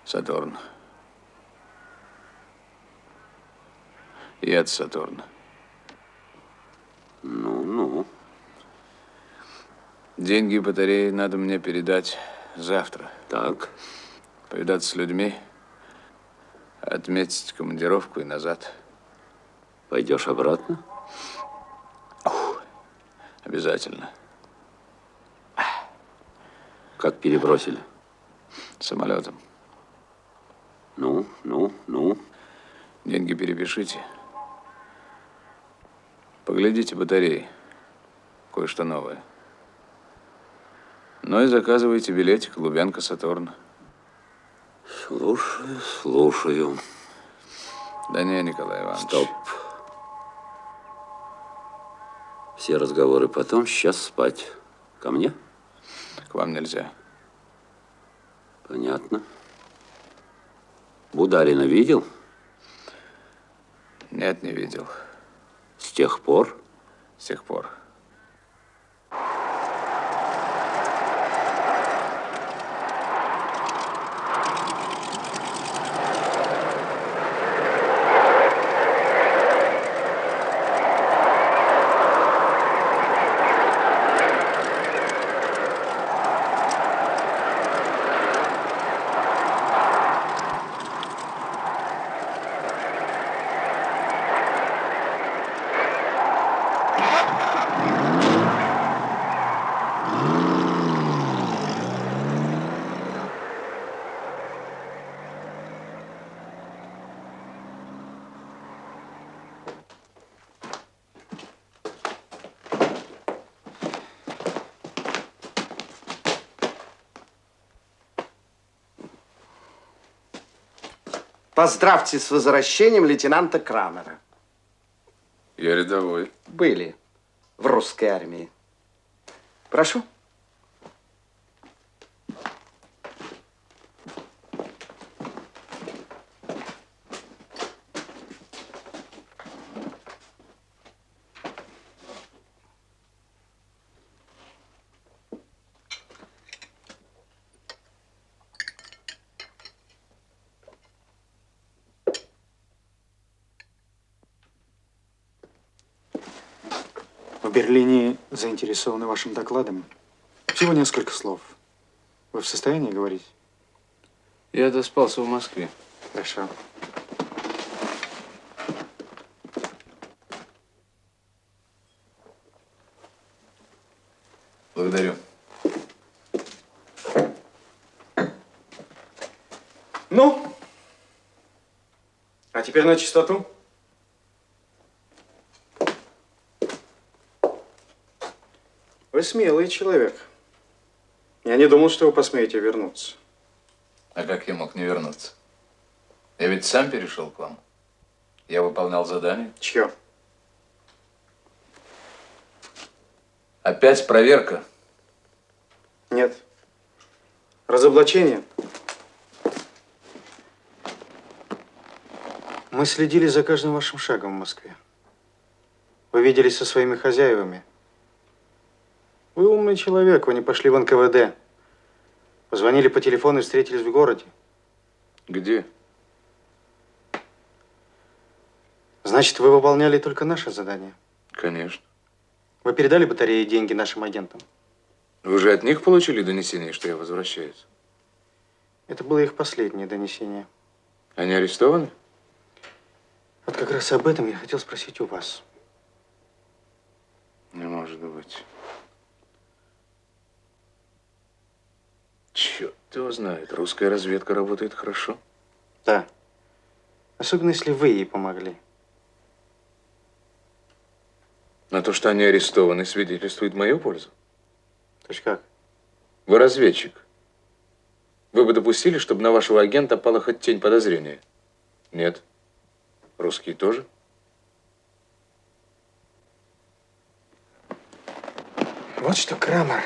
Сатурн. И от Сатурна. Ну. Деньги и батареи надо мне передать завтра. Так. Повидаться с людьми, отметить командировку и назад. Пойдешь обратно? Обязательно. Как перебросили? Самолетом. Ну. Деньги перепишите. Поглядите батареи. Кое-что новое. Ну и заказывайте билетик Лубянка-Сатурн. Слушаю. Да не, Николай Иванович. Стоп. Все разговоры потом, сейчас спать. Ко мне? К вам нельзя. Понятно. Бударина видел? Нет, не видел. С тех пор? С тех пор. Поздравьте с возвращением лейтенанта Крамера. Я рядовой. Были в русской армии. Прошу. В Берлине заинтересованы вашим докладом. Всего несколько слов. Вы в состоянии говорить? Я доспался в Москве. Хорошо. Благодарю. Ну? А теперь на чистоту. Вы смелый человек. Я не думал, что вы посмеете вернуться. А как я мог не вернуться? Я ведь сам перешел к вам. Я выполнял задание. Чье? Опять проверка? Нет. Разоблачение. Мы следили за каждым вашим шагом в Москве. Вы виделись со своими хозяевами. Вы умный человек, вы не пошли в НКВД. Позвонили по телефону и встретились в городе. Где? Значит, вы выполняли только наше задание? Конечно. Вы передали батарее деньги нашим агентам? Вы же от них получили донесение, что я возвращаюсь? Это было их последнее донесение. Они арестованы? Вот как раз об этом я хотел спросить у вас. Не может быть. Черт его знает, русская разведка работает хорошо. Да. Особенно, если вы ей помогли. На то, что они арестованы, свидетельствует в мою пользу. То есть как? Вы разведчик. Вы бы допустили, чтобы на вашего агента пала хоть тень подозрения? Нет. Русские тоже? Вот что, Крамер.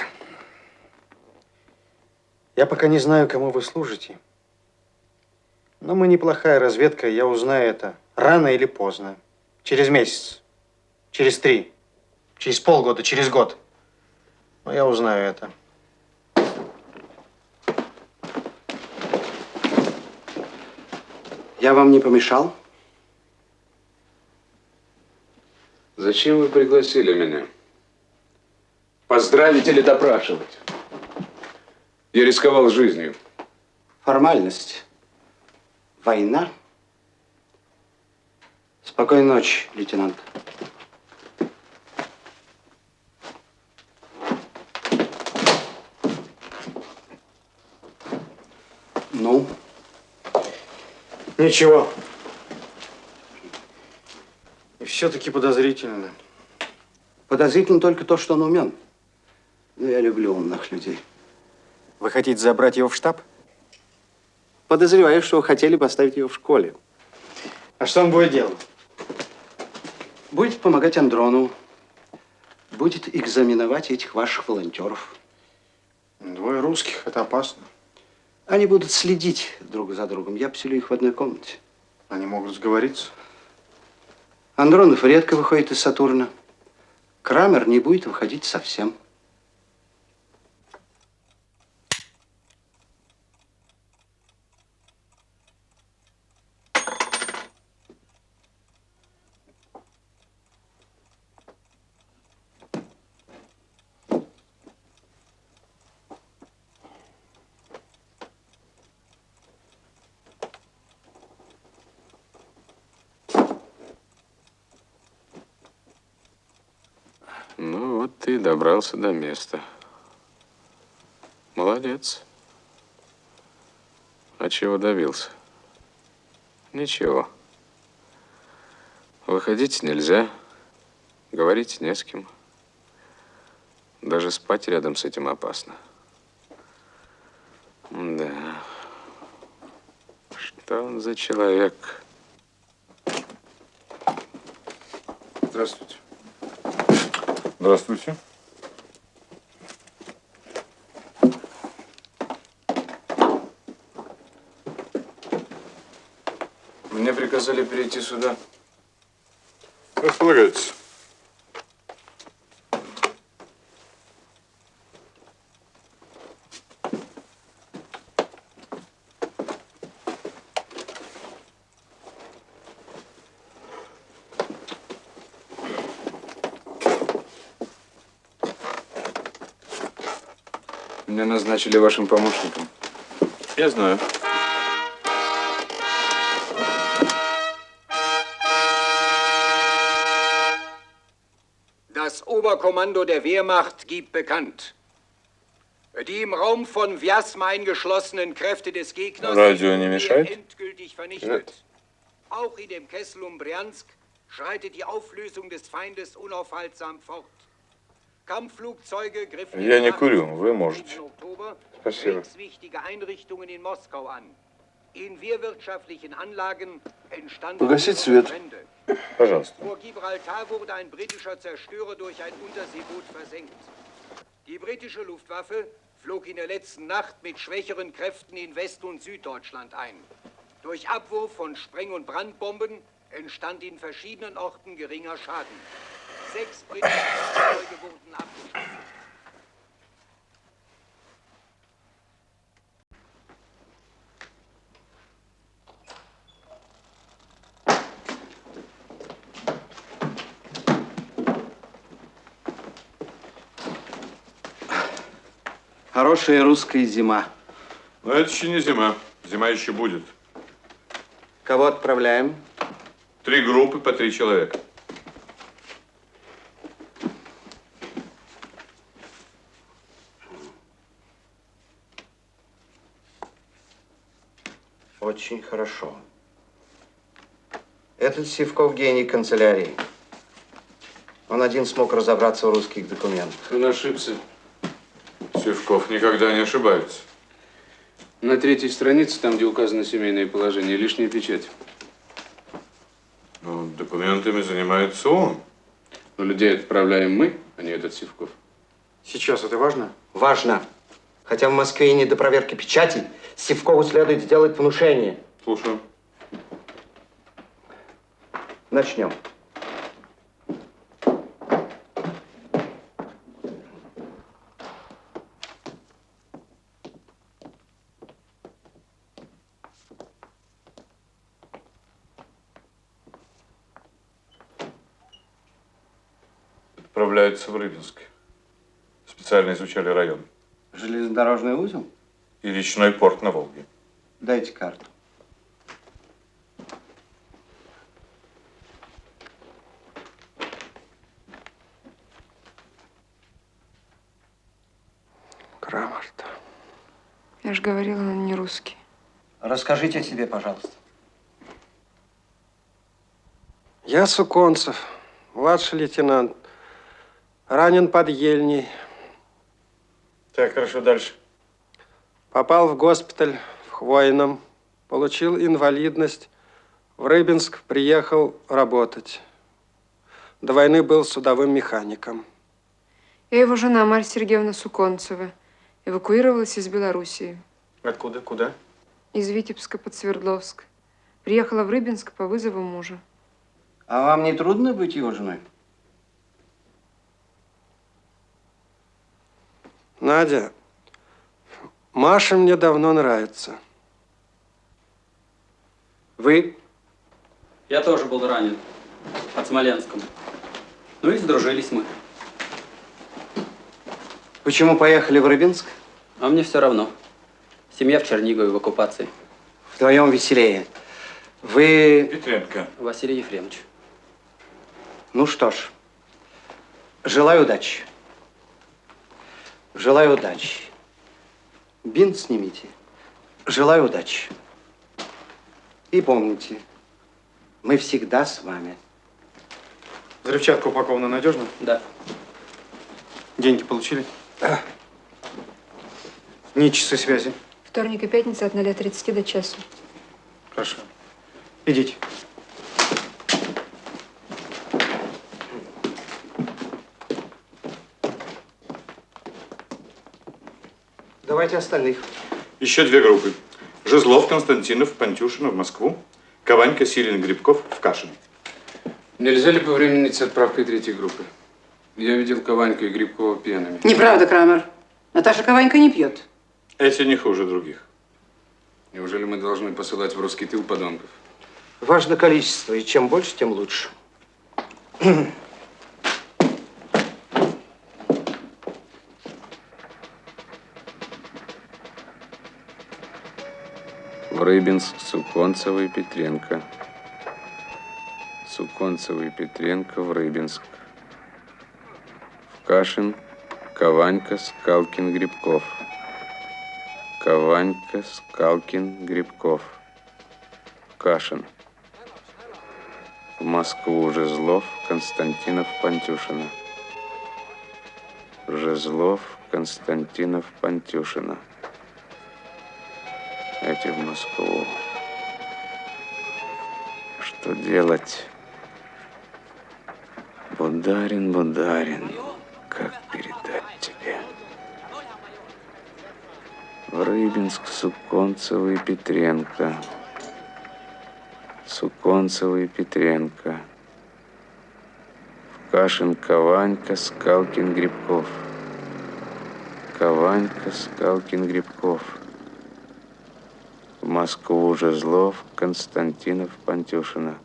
Я пока не знаю, кому вы служите. Но мы неплохая разведка, и я узнаю это рано или поздно. Через месяц, через 3, через полгода, через год. Но я узнаю это. Я вам не помешал? Зачем вы пригласили меня? Поздравить или допрашивать? Я рисковал жизнью. Формальность. Война. Спокойной ночи, лейтенант. Ну? Ничего. И все-таки подозрительно. Подозрительно только то, что он умен. Но я люблю умных людей. Вы хотите забрать его в штаб? Подозреваю, что вы хотели поставить его в школе. А что он будет делать? Будет помогать Андронову. Будет экзаменовать этих ваших волонтеров. 2 русских, это опасно. Они будут следить друг за другом. Я поселю их в одной комнате. Они могут сговориться. Андронов редко выходит из Сатурна. Крамер не будет выходить совсем. Ну вот ты и добрался до места. Молодец. А чего добился? Ничего. Выходить нельзя, говорить не с кем. Даже спать рядом с этим опасно. Да. Что он за человек? Здравствуйте. Здравствуйте. Мне приказали перейти сюда. Располагайтесь. Меня назначили вашим помощником. Я знаю. Das Oberkommando der Wehrmacht gibt bekannt. Die im Raum von Vyazma eingeschlossenen Kräfte des Gegners Радио не мешает? endgültig vernichtet. Auch in dem Kessel um Bryansk schreitet die Auflösung des Feindes unaufhaltsam fort. Kampfflugzeuge griffen Я не курю, вы можете. Спасибо. wichtige Einrichtungen in Moskau an. In wehrwirtschaftlichen Anlagen entstanden Погасить свет. Brände. Пожалуйста. Vor Gibraltar wurde ein britischer Zerstörer durch ein Unterseeboot versenkt. Die britische Luftwaffe flog in der letzten Nacht mit schwächeren Kräften in West- und Süddeutschland ein. Durch Abwurf von Spreng- und Brandbomben entstand in verschiedenen Orten geringer Schaden. 6 britische Flugzeuge wurden abgeschossen. Хорошая русская зима. Но это еще не зима. Зима еще будет. Кого отправляем? 3 группы по 3 человека. Очень хорошо. Этот Сивков гений канцелярии. Он один смог разобраться в русских документах. Он ошибся. Сивков никогда не ошибается. На 3-й странице, там, где указано семейное положение, лишняя печать. Ну, документами занимается он. Но людей отправляем мы, а не этот Сивков. Сейчас это важно? Важно. Хотя в Москве и не до проверки печатей, Сивкову следует сделать внушение. Слушаю. Начнем. Отправляются в Рыбинск. Специально изучали район. Железнодорожный узел? И речной порт на Волге. Дайте карту. Крамарт. Я же говорила, он не русский. Расскажите о себе, пожалуйста. Я Суконцев, младший лейтенант. Ранен под Ельней. Так, хорошо, дальше. Попал в госпиталь в Хвойном. Получил инвалидность. В Рыбинск приехал работать. До войны был судовым механиком. Я его жена, Марья Сергеевна Суконцева, эвакуировалась из Белоруссии. Откуда? Куда? Из Витебска под Свердловск. Приехала в Рыбинск по вызову мужа. А вам не трудно быть его женой? Надя, Маша мне давно нравится. Вы? Я тоже был ранен. Под Смоленском. Ну и сдружились мы. Почему поехали в Рыбинск? А мне все равно. Семья в Чернигове в оккупации. Вдвоем веселее. Вы... Петренко. Василий Ефремович. Ну что ж, желаю удачи. Желаю удачи. Бинт снимите. Желаю удачи. И помните, мы всегда с вами. Взрывчатка упакована надежно? Да. Деньги получили? Да. Не часы связи. Вторник и пятница от 0:30 до часу. Хорошо. Идите. Давайте остальных. Еще две группы. Жезлов, Константинов, Пантюшина в Москву. Кованька, Силин, Грибков в Кашин. Нельзя ли повременить с отправкой третьей группы? Я видел Кованьку и Грибкова пьяными. Неправда, Крамер. Наташа Кованька не пьет. Эти не хуже других. Неужели мы должны посылать в русский тыл подонков? Важно количество, и чем больше, тем лучше. В Рыбинск, Суконцева и Петренко. Суконцева и Петренко в Рыбинск. В Кашин, Кованька, Скалкин, Грибков. Кованька, Скалкин, Грибков. В Кашин. В Москву Жезлов, Константинов, Пантюшина. Жезлов, Константинов, Пантюшина. Эти в Москву. Что делать? Бударин, Бударин, как передать тебе? В Рыбинск, Суконцева и Петренко. Суконцева и Петренко. В Кашин, Кованька, Скалкин, Грибков. Кованька, Скалкин, Грибков. В Москву Жезлов, Константинов, Пантюшина.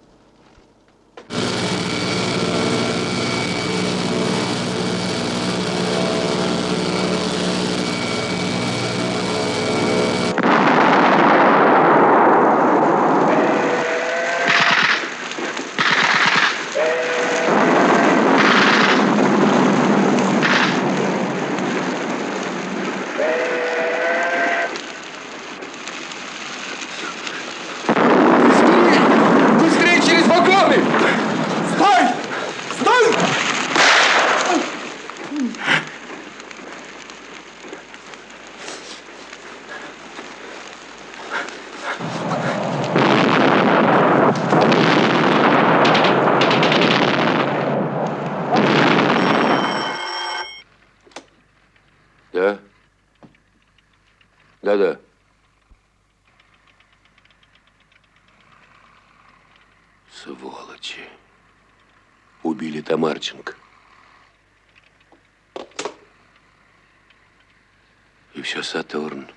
Быстрее через вагоны! Стой! Стой! Да? Да-да. Сволочи. Убили Тамарченко. И все Сатурн.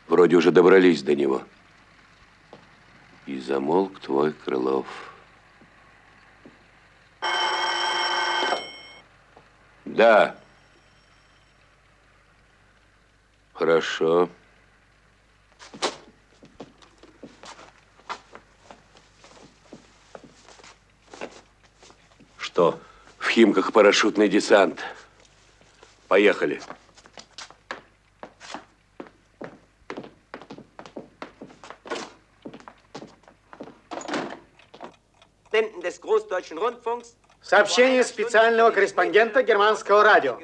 Вроде уже добрались до него. И замолк твой Крылов. Да. Хорошо. Что? В Химках парашютный десант. Поехали. Сообщение специального корреспондента германского радио.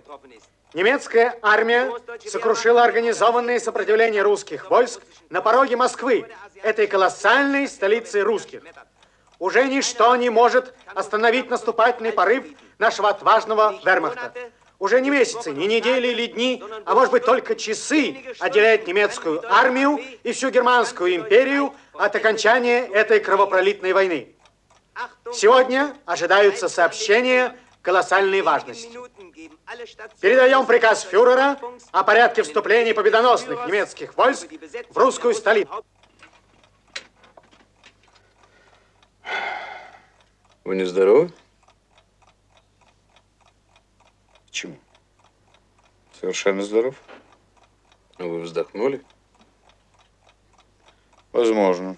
Немецкая армия сокрушила организованное сопротивление русских войск на пороге Москвы, этой колоссальной столицы русских. Уже ничто не может остановить наступательный порыв нашего отважного вермахта. Уже не месяцы, не недели или дни, а может быть только часы отделяют немецкую армию и всю Германскую империю от окончания этой кровопролитной войны. Сегодня ожидаются сообщения колоссальной важности. Передаем приказ фюрера о порядке вступления победоносных немецких войск в русскую столицу. Вы не здоровы? Почему? Совершенно здоров. А вы вздохнули? Возможно.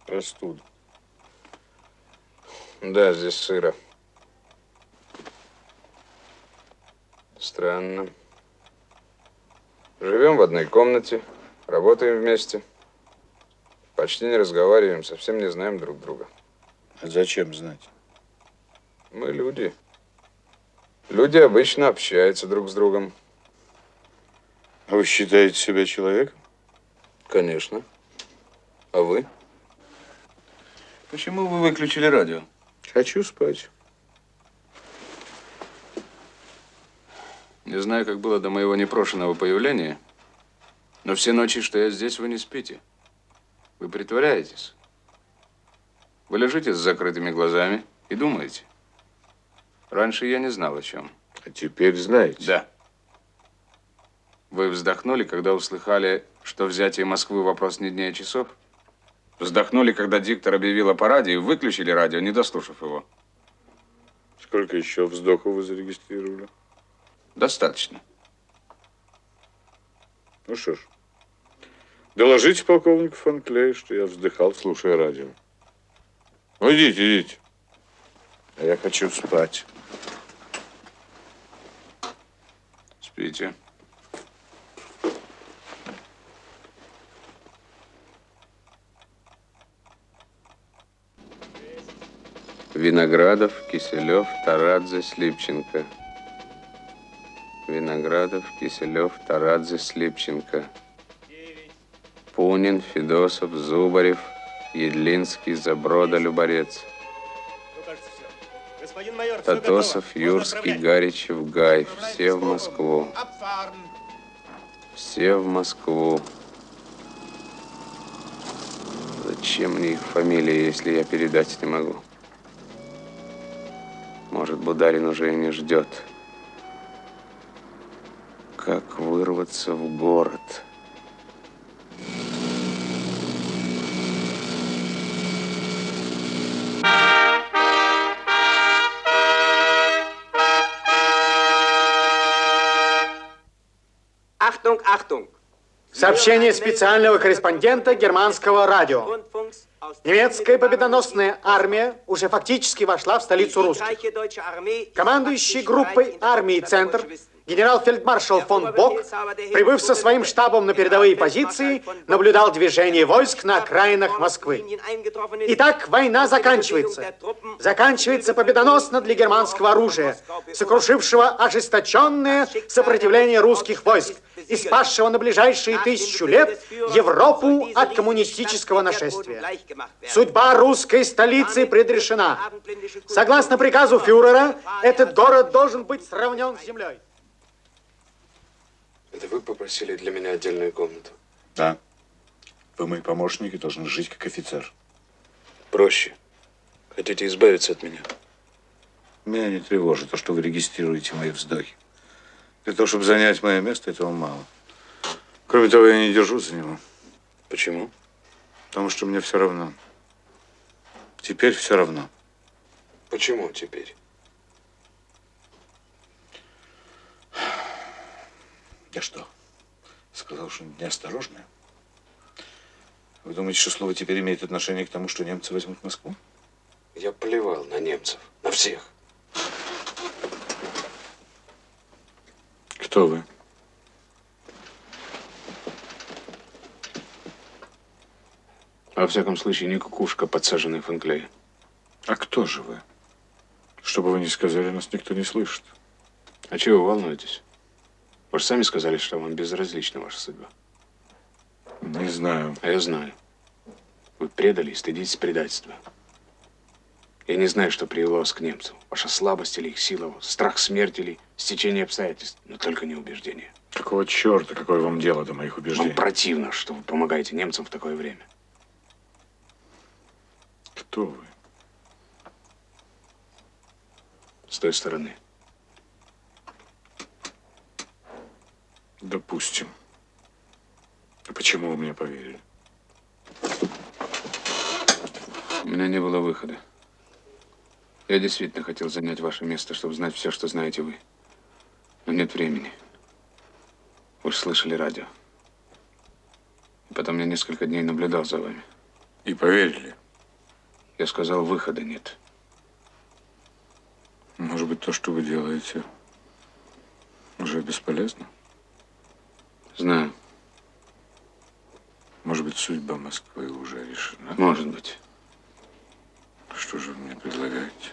Простуда. Да, здесь сыро. Странно. Живем в одной комнате, работаем вместе. Почти не разговариваем, совсем не знаем друг друга. А зачем знать? Мы люди. Люди обычно общаются друг с другом. А вы считаете себя человеком? Конечно. А вы? Почему вы выключили радио? Хочу спать. Не знаю, как было до моего непрошенного появления, но все ночи, что я здесь, вы не спите. Вы притворяетесь. Вы лежите с закрытыми глазами и думаете. Раньше я не знал о чем. А теперь знаете? Да. Вы вздохнули, когда услыхали, что взятие Москвы вопрос не дней, а часов? Вздохнули, когда диктор объявил о параде и выключили радио, не дослушав его? Сколько еще вздохов вы зарегистрировали? Достаточно. Ну что ж, доложите полковнику фон Клей, что я вздыхал, слушая радио. Ну, идите, идите. А я хочу спать. Спите. Виноградов, Киселев, Тарадзе, Слипченко. Виноградов, Киселев, Тарадзе, Слипченко. Пунин, Федосов, Зубарев, Едлинский, Заброда, Люборец. Татосов, Юрский, Гаричев, Гай. Все в Москву. Все в Москву. Зачем мне их фамилии, если я передать не могу? Может, Бударин уже и не ждет. Как вырваться в город? Achtung, Achtung! Сообщение специального корреспондента германского радио. Немецкая победоносная армия уже фактически вошла в столицу русских. Командующий группой армии «Центр» генерал-фельдмаршал фон Бок, прибыв со своим штабом на передовые позиции, наблюдал движение войск на окраинах Москвы. Итак, война заканчивается. Заканчивается победоносно для германского оружия, сокрушившего ожесточенное сопротивление русских войск и спасшего на ближайшие 1000 лет Европу от коммунистического нашествия. Судьба русской столицы предрешена. Согласно приказу фюрера, этот город должен быть сравнен с землей. Это вы попросили для меня отдельную комнату? Да. Вы мой помощник и должен жить как офицер. Проще. Хотите избавиться от меня? Меня не тревожит то, что вы регистрируете мои вздохи. Для того, чтобы занять мое место, этого мало. Кроме того, я не держу за него. Почему? Потому что мне все равно. Теперь все равно. Почему теперь? Я что, сказал что-нибудь неосторожное? Вы думаете, что слово теперь имеет отношение к тому, что немцы возьмут Москву? Я плевал на немцев, на всех. Кто вы? Во всяком случае, не кукушка, подсаженная фон Клей. А кто же вы? Что бы вы ни сказали, нас никто не слышит. А чего вы волнуетесь? Вы же сами сказали, что вам безразлична ваша судьба. Не знаю. А я знаю. Вы предали и стыдитесь предательства. Я не знаю, что привело вас к немцам. Ваша слабость или их сила, страх смерти или стечение обстоятельств, но только не убеждение. Какого черта? Какое вам дело до моих убеждений? Вам противно, что вы помогаете немцам в такое время. Кто вы? С той стороны. Допустим. А почему вы мне поверили? У меня не было выхода. Я действительно хотел занять ваше место, чтобы знать все, что знаете вы. Но нет времени. Вы же слышали радио. И потом я несколько дней наблюдал за вами. И поверили? Я сказал, выхода нет. Может быть, то, что вы делаете, уже бесполезно? Знаю. Может быть, судьба Москвы уже решена? Может быть. Что же вы мне предлагаете?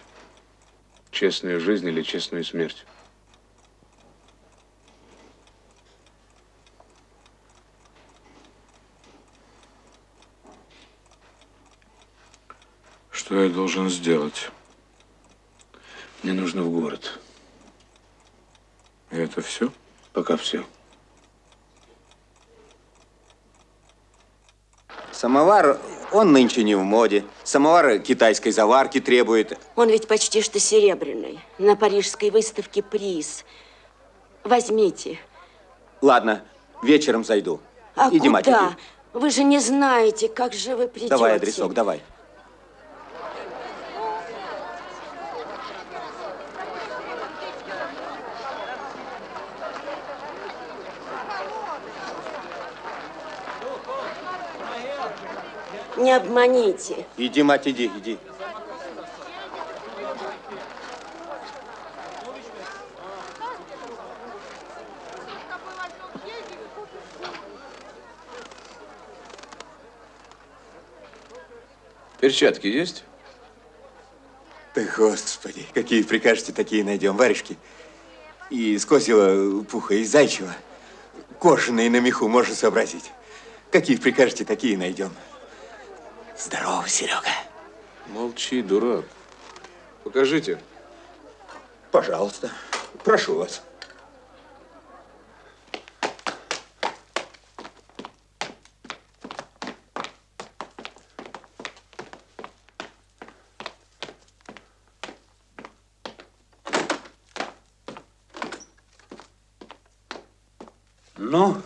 Честную жизнь или честную смерть? Что я должен сделать? Мне нужно в город. И это все? Пока все. Самовар, он нынче не в моде. Самовар китайской заварки требует. Он ведь почти что серебряный. На парижской выставке приз. Возьмите. Ладно, вечером зайду. А Иди, куда? мать, иди. Вы же не знаете, как же вы придете. Давай адресок, давай. Не обманите. Иди, мать, иди, иди. Перчатки есть? Да, господи, какие прикажете, такие найдем. Варежки из козьего пуха, из зайчего. Кожаные на меху, можно сообразить. Какие прикажете, такие найдем. Здорово, Серега. Молчи, дурак. Покажите. Пожалуйста, прошу вас. Ну,